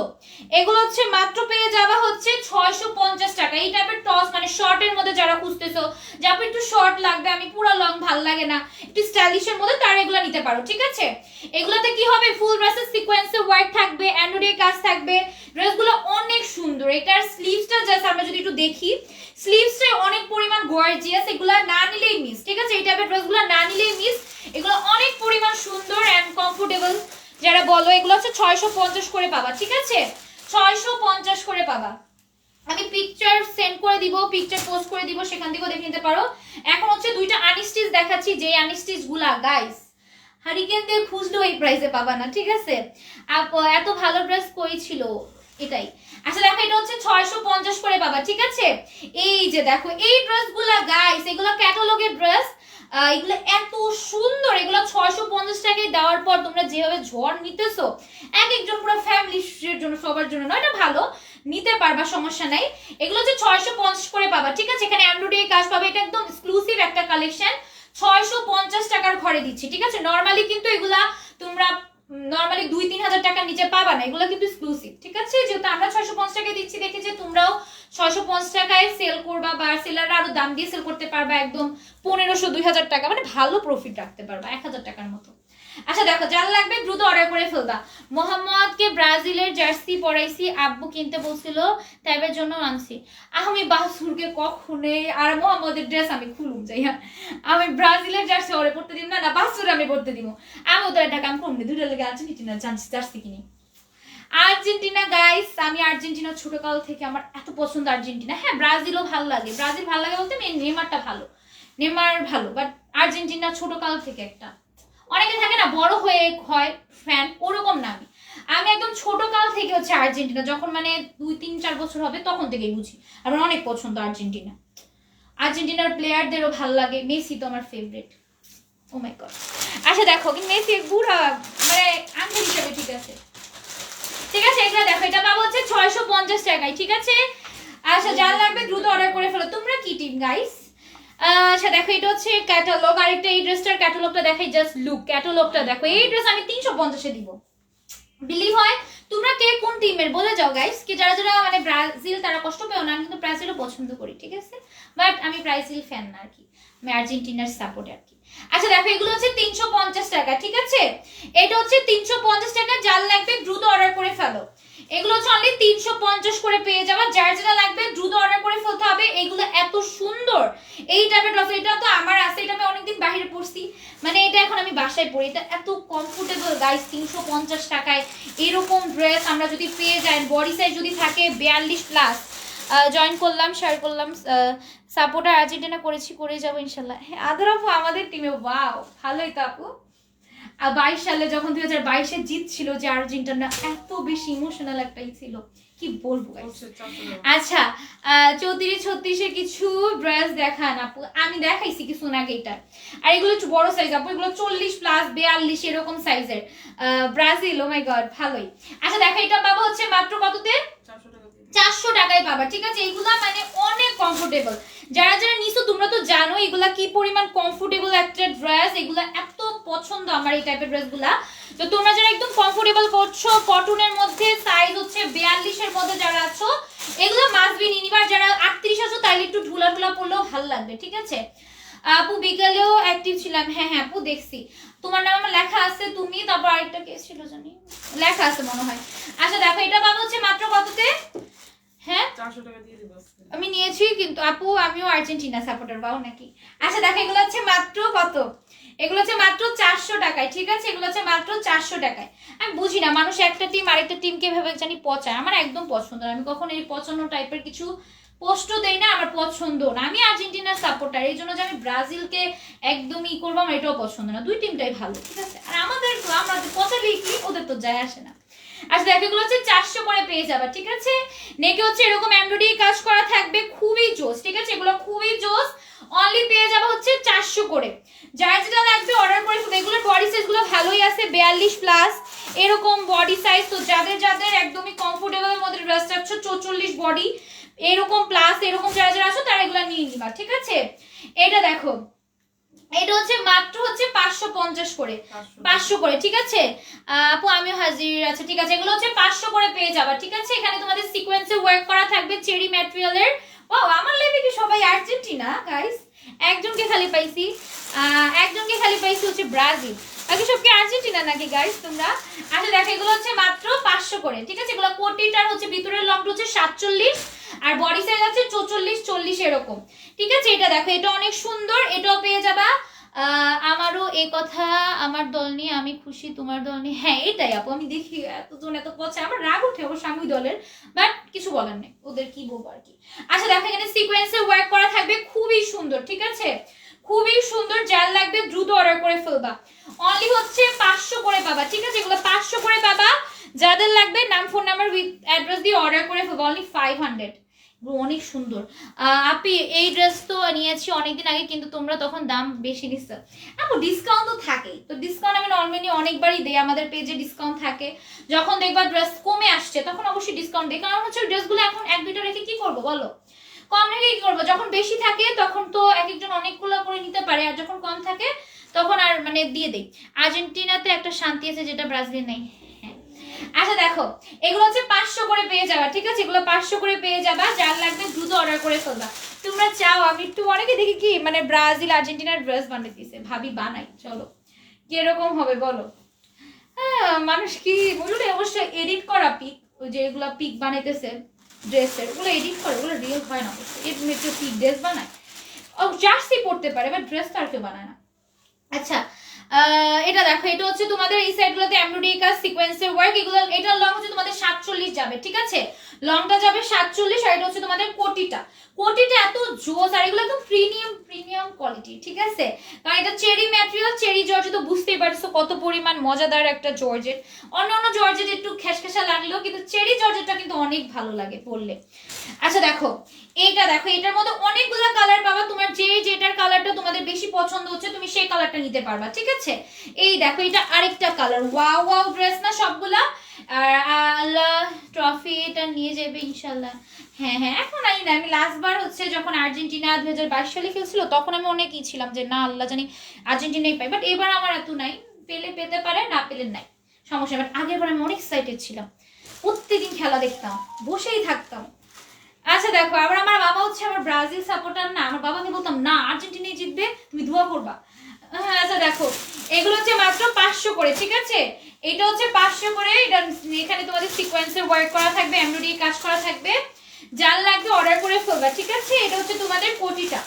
এগুলো হচ্ছে মাত্র পেয়ে যাবা হচ্ছে 650 টাকা। এই টাইপের টস মানে শর্টের মধ্যে যারা খুঁজতেছো যে আপু একটু শর্ট লাগবে, আমি পুরো লং ভাল লাগে না, একটু স্টাইলিশের মধ্যে, তারা এগুলো নিতে পারো, ঠিক আছে? এগুলোতে কি হবে, ফুল ড্রেসের সিকোয়েন্সে ওয়ার্ক থাকবে, এমব্রয়ডারি কাজ থাকবে, ড্রেসগুলো অনেক সুন্দর। এটার স্লিভসটা জাস্ট আমরা যদি একটু দেখি, স্লিভসটা অনেক পরিমাণ গর্জিয়াস, এগুলো না নিলেই মিস, ঠিক আছে? এই টাইপের ড্রেসগুলো না নিলেই মিস, এগুলো অনেক পরিমাণ সুন্দর এন্ড কমফোর্টেবল। যারা বলো এগুলো হচ্ছে 650 করে পাবা, ঠিক আছে? 650 করে পাবা। আমি পিকচার সেন্ড করে দিব, পিকচার পোস্ট করে দিব, সেখান থেকেও দেখে নিতে পারো। এখন হচ্ছে দুইটা আনস্টিচ দেখাচ্ছি, যে আনস্টিচ গুলা গাইস হারিকেন দিয়ে খুঁজলেও এই প্রাইসে পাবা না, ঠিক আছে? এত ভালো ড্রেস কই ছিল এটাই। আচ্ছা দেখো এটা হচ্ছে 650 করে পাবা, ঠিক আছে? এই যে দেখো এই ড্রেসগুলা গাইস, এগুলো ক্যাটালগের ড্রেস, এগুলো এত সুন্দর, এগুলো 650 টাকায় দেওয়ার পর তোমরা যেভাবে ঝড় নিতেছো, এক একজন পুরো ফ্যামিলির জন্য, সবার জন্য নয়, এটা ভালো নিতে পারবা, সমস্যা নাই। এগুলো হচ্ছে 650 করে পাবা, ঠিক আছে? এখানে এমব্রয়ডারি কাজ পাবে, এটা একদম এক্সক্লুসিভ একটা কালেকশন, 650 টাকার ঘরে দিচ্ছি, ঠিক আছে? নরমালি কিন্তু এগুলা তোমরা নরমালি 2-3 হাজার টাকার নিচে পাবা না, এগুলো কিন্তু এক্সক্লুসিভ, ঠিক আছে? যেহেতু আমরা 650 টাকায় দিচ্ছি দেখে যে তোমরাও 650 টাকায় সেল করবা বা সেলাররা আরো দাম দিয়ে সেল করতে পারবা একদম 1500-2000 টাকা, মানে ভালো প্রফিট রাখতে পারবা 1000 টাকার মতো। আচ্ছা দেখো, যার লাগবে দ্রুত অর্ডার করে ফেলবা। মোহাম্মদকে ব্রাজিলের জার্সি পরাইছি, আব্বু কিনতে বলছিল, তাইবের জন্য আনছি। আমি বাসুরকে কখনোই আর মোহাম্মদের ড্রেস আমি খুলুম যাইয়া, আমি ব্রাজিলের জার্সি ওরে পড়তে দিব না, না বাসুর আমি পড়তে দিব। আমি ওদের একটা কাম করুন, দুটো লেগে আর্জেন্টিনা জার্সি কিনি। আর্জেন্টিনা গাইস, আমি আর্জেন্টিনা ছোটকাল থেকে আমার এত পছন্দ আর্জেন্টিনা। হ্যাঁ ব্রাজিলও ভালো লাগে, ব্রাজিল ভালো লাগে বলতে নেইমারটা ভালো, নেইমার ভালো, বাট আর্জেন্টিনা ছোটকাল থেকে একটা, অনেকে থাকে না বড় হয়ে হয় ফ্যান, ওরকম না। আমি একদম ছোট কাল থেকে হচ্ছে আর্জেন্টিনা, যখন মানে 2-3-4 বছর হবে তখন থেকেই বুঝি আমার অনেক পছন্দ আর্জেন্টিনা। আর্জেন্টিনার প্লেয়ারদেরও ভালো লাগে, মেসি তো আমার ফেভারিট, ও মাই গড। আচ্ছা দেখো, কিন্তু মেসি বুড়া মানে আঙ্কেল হিসেবে ঠিক আছে, ঠিক আছে? এগুলো দেখো, এটা পাবো হচ্ছে 650 টাকায়, ঠিক আছে? আচ্ছা যার লাগবে দ্রুত অর্ডার করে ফেলো। তোমরা কি টিম গাইস? আচ্ছা দেখো, এটা হচ্ছে ক্যাটালগ, আরেকটা এই ড্রেসটার ক্যাটালগটা দেখাই, জাস্ট লুক ক্যাটালগটা দেখো। এই ড্রেস আমি 350 দিব, বিলিভ হয়? তোমরা কে কোন টিমের বলে যাও গাইস, কি যারা যারা মানে ব্রাজিল তারা কষ্ট পেও না, আমি কিন্তু ব্রাজিলও পছন্দ করি, ঠিক আছে? বাট আমি ব্রাজিল ফ্যান না আর কি, আমি আর্জেন্টিনার সাপোর্ট আর কি। আচ্ছা দেখো, এগুলো হচ্ছে 350 টাকা, ঠিক আছে? এটা হচ্ছে 350 টাকা, যার লাগবে দ্রুত অর্ডার করে ফেলো। এগুলো হচ্ছে অনলি 350 করে পেয়ে যাবা, যার যেটা লাগবে দ্রুত অর্ডার করে ফেলতে হবে। এগুলো এত সুন্দর, এই টাইপের ড্রেস, এটা তো আমার আছে, এটা আমি অনেকদিন বাইরে পরছি, মানে এটা এখন আমি বাসায় পরি, এটা এত কমফোর্টেবল গাইস। 350 টাকায় এরকম ড্রেস আমরা যদি পেয়ে যাই, বডি সাইজ যদি থাকে 42+, জয়েন করলাম, শেয়ার করলাম, সাপোর্টার আর্জেন্টিনা করেছি, করে যাবো ইনশাল্লাহ। হ্যাঁ আদর আপু আমাদের টিমে, ওয়াও ভালোই তো আপু। 22 সালে যখন 2022-এ জিতছিল যে আর্জেন্টিনা, এত বেশি ইমোশনাল একটাই ছিল, কি বলবো। আচ্ছা 34-36-এর কিছু ড্রেস দেখান আপু, আমি দেখাইছি কিছু আগে এটা। আর এগুলো একটু বড় সাইজ আপু, এগুলো 40+42 এরকম সাইজের, ব্রাজিল, ও মাই গড ভালোই। আচ্ছা দেখো, এটা পাবো হচ্ছে মাত্র কততে? 400 টাকায় পাবা, ঠিক আছে? এগুলা মানে অনেক কমফোর্টেবল, যারা যারা নিছো তোমরা তো জানো এগুলা কি পরিমাণ কমফোর্টেবল একটা ড্রেস, এগুলা এত পছন্দ আমার এই টাইপের ড্রেসগুলা। তো তোমরা যারা একদম কমফোর্টেবল করছো কটনের মধ্যে, সাইজ হচ্ছে 42-এর মধ্যে যারা আছো, এগুলো মাস্ট বি নিবা। যারা 38 আছো তাইলে একটু ঢুলা ঢুলা পড়লেও ভালো লাগবে, ঠিক আছে? আপু বিকালেও অ্যাক্টিভ ছিলাম, হ্যাঁ হ্যাঁ আপু দেখছি, তোমার নাম আমার লেখা আছে, তুমি তারপর আরেকটা কে ছিল জানি লেখা আছে মনে হয়। আচ্ছা দেখো, এটা পাবো হচ্ছে মাত্র কততে? হ্যাঁ 400 টাকা দিয়ে দিব আমি নিয়েছি, কিন্তু আপু আমিও আর্জেন্টিনা সাপোর্টার, বাও নাকি? আচ্ছা দেখো, এগুলো হচ্ছে মাত্র কত? এগুলো হচ্ছে মাত্র 400 টাকায়, ঠিক আছে? এগুলো হচ্ছে মাত্র 400 টাকায়। আমি বুঝি না মানুষ একটা টিম আরেকটা টিমকে ভেবে জানি পচায়, আমার একদম পছন্দ না, আমি কখনো এই পছন্দ টাইপের কিছু পোস্টও দেই না, আমার পছন্দ না। আমি আর্জেন্টিনার সাপোর্টার, এই জন্য যে আমি ব্রাজিলকে একদমই করবো আমার এটাও পছন্দ না, দুই টিমটাই ভালো, ঠিক আছে? আর আমাদের তো আমরা পচালি কি, ওদের তো যায় আসে না। আচ্ছা দেখো, এগুলো হচ্ছে 400 করে পেয়ে যাবে, ঠিক আছে? নেকে হচ্ছে এরকম এমব্রয়ডারি কাজ করা থাকবে, খুবই জোস, ঠিক আছে? এগুলো খুবই জোস, অনলি পেয়ে যাবে হচ্ছে 400 করে। যার যেটা লাগবে অর্ডার করে ফেলবে। এগুলোর বডি সাইজ গুলো ভালোই আছে, 42+ এরকম বডি সাইজ। তো যাদের যাদের একদমই কমফোর্টেবলের মধ্যে ড্রেস চাচ্ছ, 44 বডি এরকম প্লাস এরকম যারা যারা আছো তারা এগুলো নিয়ে নিবা, ঠিক আছে? এটা দেখো, এটা হচ্ছে মাত্র হচ্ছে 550 করে, 500 করে, ঠিক আছে? আপু আমিও হাজির, আচ্ছা ঠিক আছে। এগুলো হচ্ছে 500 করে পেয়ে যাবা, ঠিক আছে? এখানে তোমাদের সিকোয়েন্সে ওয়ার্ক করা থাকবে চেরি ম্যাটেরিয়ালের। ও আমার লেভে কি সবাই আর্জেন্টিনা গাইস? একজনকে খালি পাইছি হচ্ছে ব্রাজিল, বাকি সব কি আর্জেন্টিনা নাকি গাইস তোমরা? আচ্ছা দেখো, এগুলো হচ্ছে মাত্র 500 করে, ঠিক আছে? এগুলো কোটিটার হচ্ছে ভিতরের লংটা হচ্ছে 47 আর বডি সাইজ আছে 44-40 এরকম, ঠিক আছে? এটা দেখো, এটা অনেক সুন্দর, এটাও পেয়ে যাবা। আমারও এই কথা, আমার দল নিয়ে আমি খুশি, তোমার দল নিয়ে, হ্যাঁ এটাই আপু। আমি দেখি এতজন এত পচে, আমার রাগ উঠে অবশ্য আমি দলের, বাট কিছু বলার নেই, ওদের কি বলবো আর কি। আচ্ছা দেখো, এখানে সিকোয়েন্সে ওয়ার্ক করা থাকবে, খুবই সুন্দর, ঠিক আছে? খুবই সুন্দর, যার লাগবে দ্রুত অর্ডার করে ফেলবা। অনলি হচ্ছে 500 করে পাবা, ঠিক আছে? এগুলো 500 করে পাবা, যাদের লাগবে নাম ফোন নাম্বার উইথ অ্যাড্রেস দিয়ে অর্ডার করে ফেলবা। অনলি 500, অনেক সুন্দর। আপনি এই ড্রেস তো নিয়েছি অনেকদিন আগে, কিন্তু তোমরা তখন দাম বেশি নিচ্ছ। এখন ডিসকাউন্ট তো থাকেই, তো ডিসকাউন্ট আমি নর্মালি অনেকবারই দেই, আমাদের পেজে ডিসকাউন্ট থাকে। যখন দেখবা ড্রেস কমে আসছে তখন অবশ্যই ডিসকাউন্ট দেই, কারণ হচ্ছে ড্রেসগুলো এখন 1-2টা রেখে কি করবো বলো? কম রেখে কি করবো? যখন বেশি থাকে তখন তো এক একজন অনেকগুলো করে নিতে পারে, আর যখন কম থাকে তখন আর মানে দিয়ে দেই। আর্জেন্টিনাতে একটা শান্তি আছে যেটা ব্রাজিলে নেই। হ্যাঁ, আচ্ছা দেখো এগুলো হচ্ছে 500 করে পেয়ে যাবা, ঠিক আছে? এগুলো 500 করে পেয়ে যাবা, যার লাগবে দ্রুত অর্ডার করে ফেলবা। তোমরা চাও আমি একটু অনেকে দেখি কি মানে ব্রাজিল আর্জেন্টিনার ড্রেস বানাইতেছে, ভাবি বানাই, চলো কিরকম হবে বলো। হ্যাঁ, মানুষ কি বলুন, অবশ্যই এডিট করা পিক, ওই যে এগুলো পিক বানাইতেছে ড্রেসের, ওগুলো এডিট করে, ওগুলো রিয়েল হয় না অবশ্যই। এর পিক ড্রেস বানায়, ও জার্সি পড়তে পারে, বাট ড্রেস তো আর কেউ বানায় না। আচ্ছা এটা দেখো, এটা হচ্ছে তোমাদের এই সাইডগুলোতে এমব্রয়ডারি কাজ, সিকোয়েন্সের ওয়ার্ক, এগুলো এটার লং হচ্ছে তোমাদের 47 যাবে, ঠিক আছে? লংটা যাবে 47, আর এটা হচ্ছে তোমাদের কোটিটা এত জোস, আর এগুলো একদম প্রিমিয়াম কোয়ালিটি, ঠিক আছে? কারণ এটা চেরি ম্যাটেরিয়াল, চেরি জর্জেট, তো বুঝতেই পারছো কত পরিমাণ মজাদার একটা জর্জেট। অন্যান্য জর্জেট একটু খেসখেসা লাগলেও কিন্তু চেরি জর্জেটটা কিন্তু অনেক ভালো লাগে পরলে। আচ্ছা দেখো এইটা, দেখো এটার মধ্যে অনেকগুলো কালার পাবা, তোমার যেটার কালারটা তোমাদের বেশি পছন্দ হচ্ছে তুমি সেই কালারটা নিতে পারবা, ঠিক আছে? এই দেখো এটা আরেকটা কালার, ওয়াও ড্রেস না সবগুলা। আর আল্লাহ ট্রফি এটা নিয়ে যাবে ইনশাল্লাহ। হ্যাঁ হ্যাঁ, এখন আই না, আমি লাস্ট বার হচ্ছে যখন আর্জেন্টিনা 2022 সালে খেলছিল তখন আমি অনেকই ছিলাম যে না আল্লাহ জানি আর্জেন্টিনাই পাই, বাট এবার আমার এত নাই, পেলে পেতে পারে, না পেলে নাই, সমস্যা। বাট আগের বার আমি অনেক এক্সাইটেড ছিলাম, প্রত্যেকদিন খেলা দেখতাম, বসেই থাকতাম। আচ্ছা দেখো, আবার আমার বাবা হচ্ছে আমার ব্রাজিল সাপোর্টার না, আমার বাবাকে বলতাম না আর্জেন্টিনাই জিতবে, তুমি দোয়া করবা। আচ্ছা দেখো এগুলো হচ্ছে মাত্র 500 করে, ঠিক আছে? এটা হচ্ছে 500 করে, এটা এখানে তোমাদের সিকোয়েন্সের ওয়ার্ক করা থাকবে, এমব্রয়ডারি কাজ করা থাকবে, যার লাগবে অর্ডার করে ফেলবা, ঠিক আছে? এটা হচ্ছে তোমাদের কোটিটা,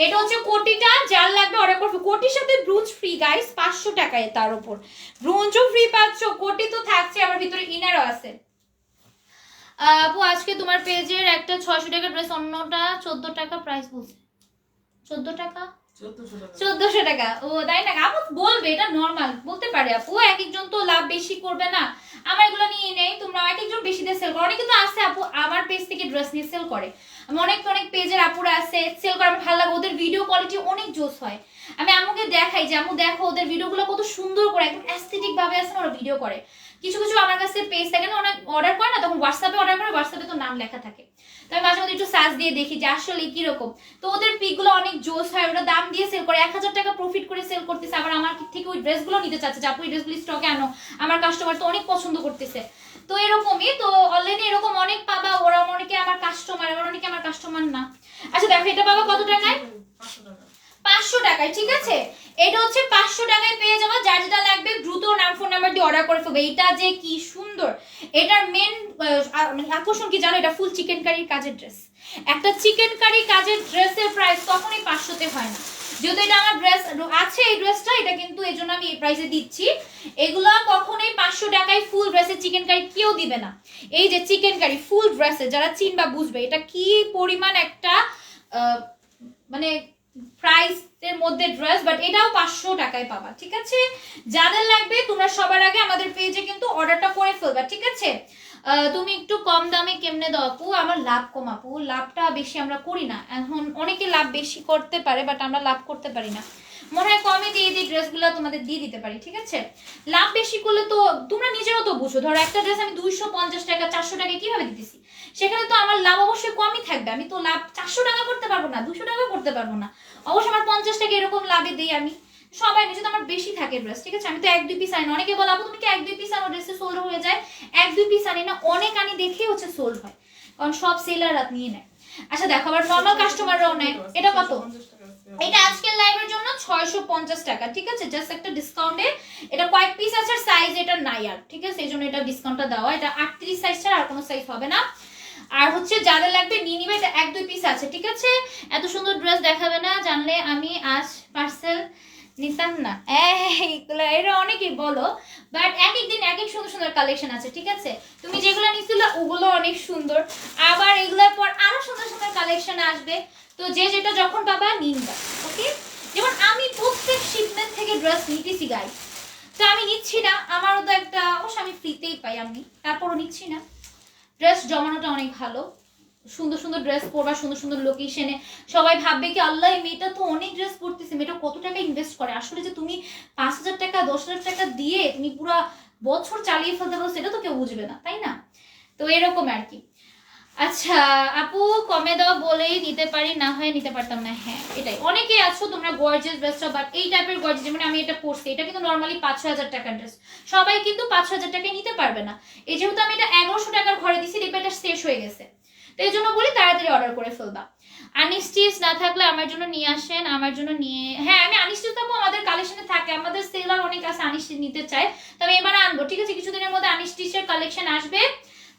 এটা হচ্ছে কোটিটা, যার লাগবে অর্ডার করবে। কোটির সাথে ব্রুজ ফ্রি গাইস, 500 টাকায়, তার উপর ব্রোঞ্জও ফ্রি পাচ্ছ, কোটি তো থাকছে, আবার ভিতরে ইনারও আছে। আপু আজকে তোমার পেজের একটা 600 টাকা ড্রেস, অন্যটা 14 টাকা প্রাইস বলছে, 14 টাকা 1400 টাকা। ও তাই না, আপু বলবে, এটা নরমাল বলতে পারে আপু, এক একজন তো লাভ বেশি করবে না, আমার এগুলো নিয়ে নেই, তোমরা এক একজন বেশি দিয়ে সেল করো। অনেকে তো আছে আপু আমার পেজ থেকে ড্রেস নিয়ে সেল করে, অনেক পেজের আপুরা আছে সেল করে, আমার ভালো লাগে, ওদের ভিডিও কোয়ালিটি অনেক জোস হয়। আমি আম্মুকে দেখাই যে আম্মু দেখো ওদের ভিডিওগুলো কত সুন্দর করে একদম অ্যাস্থেটিক ভাবে আছে, ওরা ভিডিও করে। কিছু আমার কাছে পেজ থাকে না, অনেক অর্ডার করে না, তখন হোয়াটসঅ্যাপে অর্ডার করে, হোয়াটসঅ্যাপে তো নাম লেখা থাকে, তো আমি মাঝে মধ্যে একটু সার্চ দিয়ে দেখি যে আসলে কিরকম। তো ওদের পিকগুলো অনেক জোস হয়, ওরা দাম দিয়ে সেল করে, 1000 টাকা প্রফিট করে সেল করতেছে, আবার আমার থেকে ওই ড্রেসগুলো নিতে চাচ্ছে যে আপু এই ড্রেসগুলো স্টকে আনো, আমার কাস্টমার তো অনেক পছন্দ করতেছে। তো এরকমই, তো অনলাইনে এরকম অনেক পাবা, ওরা অনেকে আমার কাস্টমার, আবার অনেকে আমার কাস্টমার না। আচ্ছা দেখো এটা পাবা কত টাকায়? 500 টাকায়, ঠিক আছে? এটা হচ্ছে 500 টাকায় পেয়ে যাবা, যার যেটা লাগবে দ্রুত নাম ফোন নাম্বার দিয়ে অর্ডার করে ফেলবে। এটা যে কি সুন্দর, এটার মেন আকর্ষণ কি জানো, এটা ফুল চিকেন কারির কাজের ড্রেস। একটা চিকেন কারি কাজের ড্রেসের প্রাইস কখনোই 500-তে হয় না, যেহেতু এটা আমার ড্রেস আছে এই ড্রেসটা, এটা কিন্তু এই জন্য আমি এই প্রাইসে দিচ্ছি। এগুলো কখনোই 500 টাকায় ফুল ড্রেসে চিকেন কারি কেউ দিবে না। এই যে চিকেন কারি ফুল ড্রেসে যারা চিনবা বুঝবে এটা কি পরিমাণ একটা মানে প্রাইস এর মধ্যে ড্রেস, বাট এটাও 500 টাকায় পাবা, ঠিক আছে? যাদের লাগবে তোমরা সবার আগে আমাদের পেজে কিন্তু অর্ডারটা করে ফেলবা, ঠিক আছে? তুমি একটু কম দামে কেমনে দাও আপু? আমার লাভ কম আপু, লাভটা বেশি আমরা করি না। এখন অনেকে লাভ বেশি করতে পারে, বাট আমরা লাভ করতে পারি না, মনে হয় কমে দিয়ে দিই ড্রেসগুলো তোমাদের দিয়ে দিতে পারি, ঠিক আছে? লাভ বেশি করলে তো তোমরা নিজেরাও তো বুঝো, ধরো একটা ড্রেস আমি 250 টাকা 400 টাকা কিভাবে দিতেছি, সেখানে তো আমার লাভ অবশ্যই কমই থাকবে। আমি তো লাভ 400 টাকা করতে পারবো না, 200 টাকা করতে পারবো না, অবশ্যই আমার 50 টাকা এরকম লাভে দিই আমি। সবাই নিচে তো আমার বেশি থাকে ড্রেস, ঠিক আছে? আমি তো 1-2 পিস আনি না, অনেকে বলে আপু তুমি কি 1-2 পিস আনো ড্রেসে সোল্ড হয়ে যায়? 1-2 পিস আনি না, অনেক আনি দেখেই হচ্ছে সোল্ড হয়, কারণ সব সেলার রাত নিয়ে নেয়। আচ্ছা দেখো আবার নর্মাল কাস্টমাররাও নেয়। এটা কত? এটা আজকের লাইভের জন্য 650 টাকা, ঠিক আছে? জাস্ট একটা ডিসকাউন্টে, এটা কয়েক পিস আছে, সাইজ এটা নাই আর, ঠিক আছে? এইজন্য এটা ডিসকাউন্টটা দেওয়া, এটা 38 সাইজ ছাড়া আর কোনো সাইজ হবে না। আর হচ্ছে যাদের লাগবে নিয়ে নিবে, এটা 1-2 পিস আছে, ঠিক আছে? এত সুন্দর ড্রেস দেখাবে না জানলে আমি আজ পার্সেল নিতাম না। এইগুলো এরা অনেকেই বলো, বাট এক এক দিন এক এক সুন্দর সুন্দর কালেকশন আছে, ঠিক আছে? তুমি যেগুলো নিছিলে ওগুলো অনেক সুন্দর, আবার এগুলোর পর আরো সুন্দর সুন্দর কালেকশন আসবে, তো যে যেটা যখন পাবা নিনবা, ওকে? যেমন আমি প্রত্যেক শিপমেন্ট থেকে ড্রেস নিতেছি গাইস, তো আমি নিচ্ছি না, আমারও তো একটা অবশ্য আমি ফ্রিতেই পাই, আমি তারপরও নিচ্ছি না। ড্রেস জমানোটা অনেক ভালো, সুন্দর সুন্দর ড্রেস পরবা, সুন্দর সুন্দর লোকেশনে, সবাই ভাববে কি আল্লাহ এই মেয়েটা তো অনেক ড্রেস পরতেছে, মেয়েটা কত টাকা ইনভেস্ট করে। আসলে যে তুমি 5000 টাকা 10,000 টাকা দিয়ে তুমি পুরো বছর চালিয়ে ফেলতে পারো সেটা তো কেউ বুঝবে না, তাই না? তো এরকম আর কি। আচ্ছা আপু, কমে দাও বলেই নিতে পারি, না হয় নিতে পারতাম না। হ্যাঁ এটাই, অনেকে আছো তোমরা গর্জিয়াস ড্রেসটা, বাট এই টাইপের গর্জিয়াস, যেমন আমি এটা পরছি, এটা কিন্তু নর্মালি 5-6 হাজার টাকার ড্রেস, সবাই কিন্তু 5-6 হাজার টাকায় নিতে পারবে না। এই যেহেতু আমি এটা 1100 টাকার ঘরে দিছি, দেখবে এটা শেষ হয়ে গেছে, তো এই জন্য বলি তাড়াতাড়ি অর্ডার করে ফেলবা। আনস্টিচ না থাকলে আমার জন্য নিয়ে আসেন, আমার জন্য নিয়ে, হ্যাঁ আমি আনস্টিচ পাবো, আমাদের কালেকশনে থাকে, আমাদের সেলার অনেক আছে আনস্টিচ নিতে চায়, তো আমি এবার আনবো, ঠিক আছে? কিছুদিনের মধ্যে আনস্টিচের কালেকশন আসবে,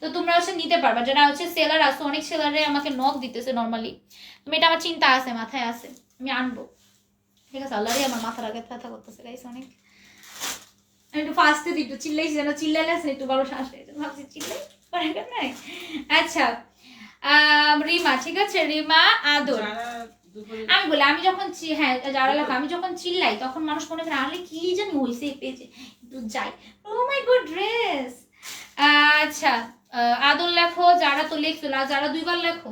তো তোমরা হচ্ছে নিতে পারবা, যারা হচ্ছে সেলার আছে, অনেক সেলারে আমাকে নক দিতেছে নর্মালি, তুমি এটা আমার চিন্তা আছে, মাথায় আছে, আমি আনবো, ঠিক আছে? আল্লাহরই আমার মাথার আগে ব্যথা করতেছে গাইস অনেক। আমি একটু ফার্স্টে একটু চিল্লাইছি, যেন চিল্লাইলে আছে একটু বড় শ্বাস হয়ে যায়, ভাবছি চিল্লাই পারে নাই। আচ্ছা রিমা, ঠিক আছে? রিমা আদর, আমি বলি আমি যখন হ্যাঁ যারা লেখা, আমি যখন চিল্লাই তখন মানুষ মনে করে আরে কি জানি হয়েছে পেজে, একটু যাই, ও মাই গড ড্রেস। আচ্ছা আদর লেখো, যারা তো লিখছো, যারা 2বার লেখো।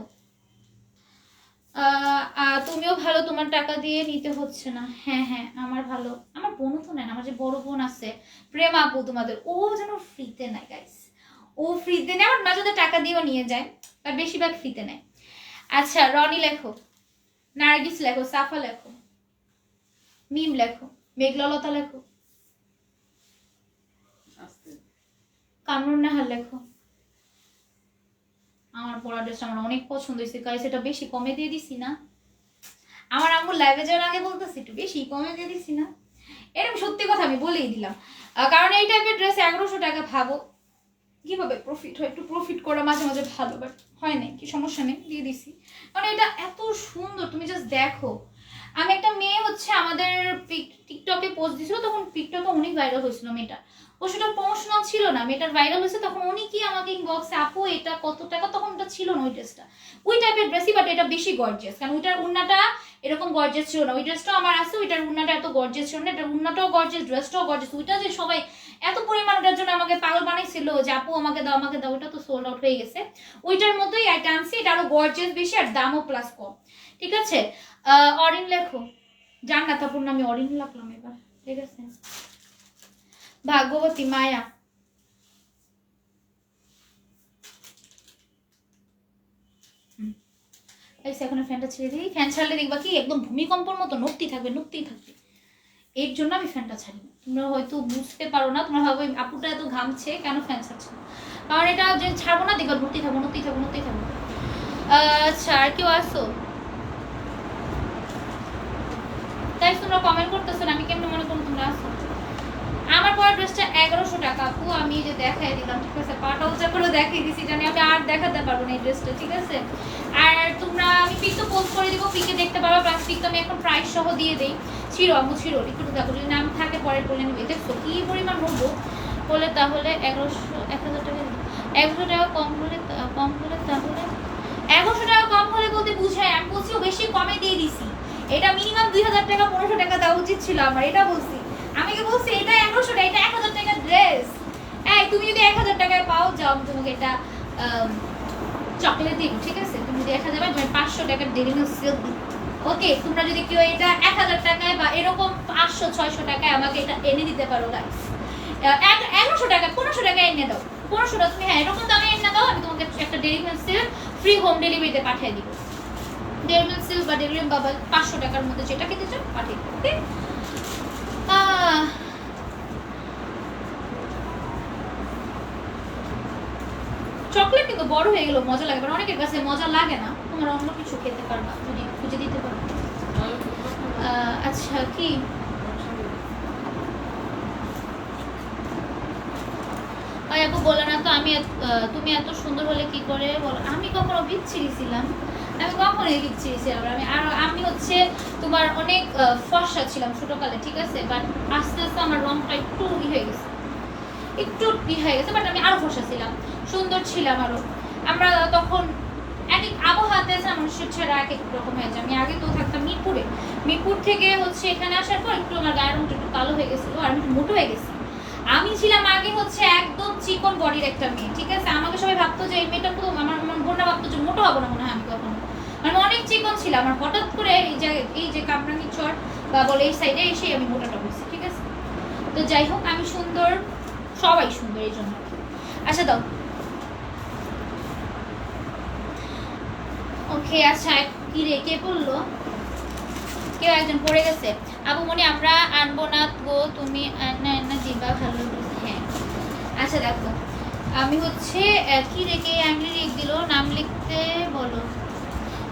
তুমিও ভালো, তোমার টাকা দিয়ে নিতে হচ্ছে না। হ্যাঁ হ্যাঁ আমার ভালো, আমার বোনও তো নেন, আমার যে বড় বোন আছে প্রেম আপু তোমাদের, ও যেন ফ্রিতে নেয় গাইস, ও ফ্রিতে নেয়, আমার মাঝে টাকা দিয়েও নিয়ে যায়, আর বেশিরভাগ ফ্রিতে নেয়। আচ্ছা রনি লেখো, নার্গিস লেখো, সাফা লেখো, মিম লেখো, মেঘললতা লেখো, কামরুন নাহার লেখো। আমার পরা ড্রেসটা আমার অনেক পছন্দ হয়েছে গাইস, এটা বেশি কমে দিয়ে দিছি না? আমার আম্মু লাইভে যাওয়ার আগে বলতেছি একটু বেশি কমে দিয়ে দিছি না? এরকম সত্যি কথা আমি বলেই দিলাম, কারণ এই টাইপের ড্রেস 1100 টাকা, ভাবো কিভাবে প্রফিট হয়। একটু প্রফিট করা মাঝে মাঝে ভালো, বাট হয় নাই, কি সমস্যা নেই, দিয়ে দিছি, কারণ এটা এত সুন্দর, তুমি জাস্ট দেখো। আমি একটা মেয়ে হচ্ছে আমাদের টিকটকে পোস্ট দিছিল, তখন টিকটকে অনেক ভাইরাল হয়েছিল মেয়েটা, ও সেটা প্রমোশনাল ছিল না, মেয়েটার ভাইরাল হয়েছে, তখন উনি কি আমাকে ইনবক্সে আপু এটা কত টাকা, তখন ওটা ছিল না ওই ড্রেসটা, ওই টাইপের ড্রেসই, বাট এটা বেশি গর্জিয়াস, কারণ ওইটার উন্নাটা এরকম গর্জিয়াস ছিল না, ওই ড্রেসটাও আমার আছে, ওইটার উন্নাটা এত গর্জিয়াস ছিল না, এটার উন্নাটাও গর্জিয়াস, ড্রেসটাও গর্জিয়াস, ওইটা যে সবাই এত পরিমাণ ওটার জন্য আমাকে পাগল বানাইছিল যে আপু আমাকে দাও আমাকে দাও, ওইটা তো সোল্ড আউট হয়ে গেছে, ওইটার মতোই একটা আনছি, এটা আরো গর্জিয়াস বেশি আর দামও প্লাস কম, ঠিক আছে? অরিন লেখো, জান্নাত আপুর নামে অরিন লাগলাম এবার, ঠিক আছে? ভাগ্যবতী মায়া, এখন ফ্যানটা ছেড়ে দিই, ফ্যান ছাড়লে দেখবা কি একদম ভূমিকম্পর মতো নড়তেই থাকবে নড়তেই থাকবে, এর জন্য আমি ফ্যানটা ছাড়ি না। তোমরা হয়তো বুঝতে পারো না, তোমরা ভাবো আপুটা এত ঘামছে কেন ফ্যান ছাড়ছে না, কারণ এটা যে ছাড়বো না দেখো নড়তেই থাকবো নড়তেই থাকবো নড়তেই থাকবো। আচ্ছা আর কেউ আসো তাই তোমরা কমেন্ট করতেছো না, আমি কেমন মনে করো তোমরা আসো। আমার পরা ড্রেসটা 1100 টাকা আপু, আমি যে দেখাই দিলাম, ঠিক আছে? পাটা উঁচা করে দেখিয়ে দিছি, জানি আমি আর দেখাতে পারবো না এই ড্রেসটা, ঠিক আছে? আর তোমরা আমি পিক তো পোস্ট করে দিব, পিকে দেখতে পারো, প্লাস পিক তো আমি এখন প্রাইস সহ দিয়ে দেই। ছিল আম্মু ছিল, একটু দেখো যদি নাম থাকে পরে বলে নিবে, দেখছো কি পরিমাণ হবো বলে, তাহলে 1000 টাকা 100 টাকা কম হলে তাহলে 1100 টাকা কম হলে বলতে বুঝাই, আমি বলছি বেশি কমে দিয়ে দিছি, এটা মিনিমাম 2000 টাকা 1500 টাকা দেওয়া উচিত ছিল আমার, এটা বলছি আমি, কি বলছি এটা 1100 টাকা, এটা 1000 টাকার ড্রেস। এই তুমি যদি 1000 টাকায় পাও, যাও আমি তোমাকে এটা চকলেট দিব, ঠিক আছে? তুমি যদি 1000 পাও, তুমি 500 টাকার ডেলি মিল্ক সিল্ক দিই, ওকে? তোমরা যদি কেউ এটা 1000 টাকায় বা এরকম 500-600 টাকায় আমাকে এটা এনে দিতে পারো গাইস, 1100 টাকা 1500 টাকায় এনে দাও, 1500 টাকা তুমি, হ্যাঁ এরকম দামে এনে দাও, আমি তোমাকে একটা daily milk silk free home ডেলিভারিতে পাঠিয়ে দিব, ডেলি মিল্ক সিল্ক বা ডেলি বাবা 500 টাকার মধ্যে যেটা খেতে চাও পাঠিয়ে দিব, ওকে? চকলেট কিন্তু বড় হয়ে গেল মজা লাগে, বাট অনেকের কাছে মজা লাগে না, তোমরা অন্য কিছু খেতে পারবা যদি খুঁজে দিতে পারো। আচ্ছা কি আপু বলে না তো, তুমি এত সুন্দর হলে কি করে বলো? আমি কখনো বিচ্ছিরি ছিলাম? আমি কখনোই বিচ্ছিরি ছিলাম, আমি হচ্ছে তোমার অনেক ফর্সা ছিলাম ছোটকালে, ঠিক আছে? বাট আস্তে আস্তে আমার রংটা একটু হয়ে গেছে, হয়ে গেছে, বাট আমি আরো ফর্সা ছিলাম, সুন্দর ছিলাম আরো। আমরা তখন এক এক আবহাওয়াতে মানুষের ছেড়া এক এক রকম হয়ে যায়। আমি আগে তো থাকতাম মিরপুরে, মিরপুর থেকে হচ্ছে এখানে আসার পর একটু আমার গায়ের রংটা একটু কালো হয়ে গেছিলো, আর আমি একটু মোটো হয়ে গেছি। আমি ছিলাম আগে হচ্ছে একদম চিকন বডির একটা মেয়ে, ঠিক আছে? আমাকে সবাই ভাবতো যে এই মেয়েটা তো, আমার বোনরা ভাবতো যে মোটো হবো না মনে হয় আমি কখনো, মানে অনেক চিকন ছিলাম, আর হঠাৎ করে এই যে কামরাঙ্গি চর বা বলে এই সাইডে এসে আমি মোটাটা হয়েছি, ঠিক আছে? তো যাই হোক আমি সুন্দর, সবাই সুন্দর এই জন্য। আচ্ছা দাও ওকে আচ্ছা কি রে কে পড়লো কেউ একজন পড়ে গেছে আপু মনি আমরা আনবো না গো তুমি না দিবা ভালো হ্যাঁ আচ্ছা দেখো আমি হচ্ছে কি রেখে আমি লিখ দিল নাম লিখতে বলো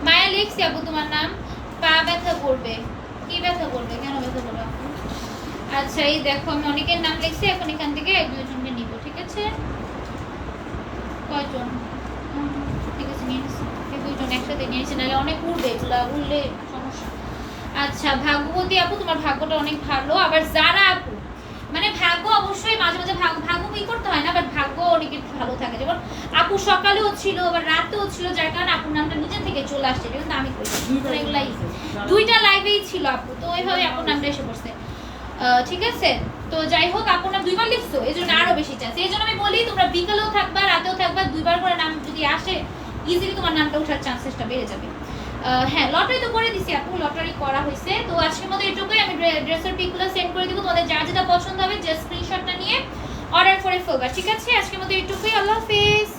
মায়া লিখছি আপু তোমার নাম পা ব্যথা করবে কি ব্যথা করবে কেন ব্যথা করবে আপু আচ্ছা এই দেখো আমি অনেকের নাম লিখছি এখন এখান থেকে এক দুজনকে নিব ঠিক আছে কয়জন ঠিক আছে নিয়ে নিচ্ছি এক দুজন একসাথে নিয়েছি নাহলে অনেক উড়বে এগুলা উড়লে সমস্যা আচ্ছা ভাগ্যবতী আপু তোমার ভাগ্যটা অনেক ভালো আবার যারা আপু মানে ভাগ্য অবশ্যই মাঝে মাঝে ভাগ্য কি করতে হয় না বাট ভাগ্য অনেকের ভালো থাকে যেমন আপু সকালেও ছিল আবার রাতেও ছিল যার কারণে আপুর নামটা নিজে থেকে চলে আসছে কিন্তু আমি করি এগুলাই দুইটা লাইভেই ছিল আপু তো ওইভাবে আপুর নামটা এসে পড়ছে ঠিক আছে তো যাই হোক আপুর নাম দুইবার লিখছো এই জন্য আরো বেশি চান্স এই জন্য আমি বলি তোমরা বিকালেও থাকবা রাতেও থাকবা দুইবার করে নাম যদি আসে ইজিলি তোমার নামটা ওঠার চান্সেসটা বেড়ে যাবে হ্যাঁ লটারি তো করে দিছি আপু লটারি করা হয়েছে তো আজকের মতো এটুকুই আমি ড্রেসের পিকগুলো সেন্ড করে দিব তোমাদের যা যেটা পছন্দ হবে জাস্ট স্ক্রিনশটটা নিয়ে অর্ডার করে ফেলবা ঠিক আছে আজকের মতো এটুকুই আল্লাহ হাফেজ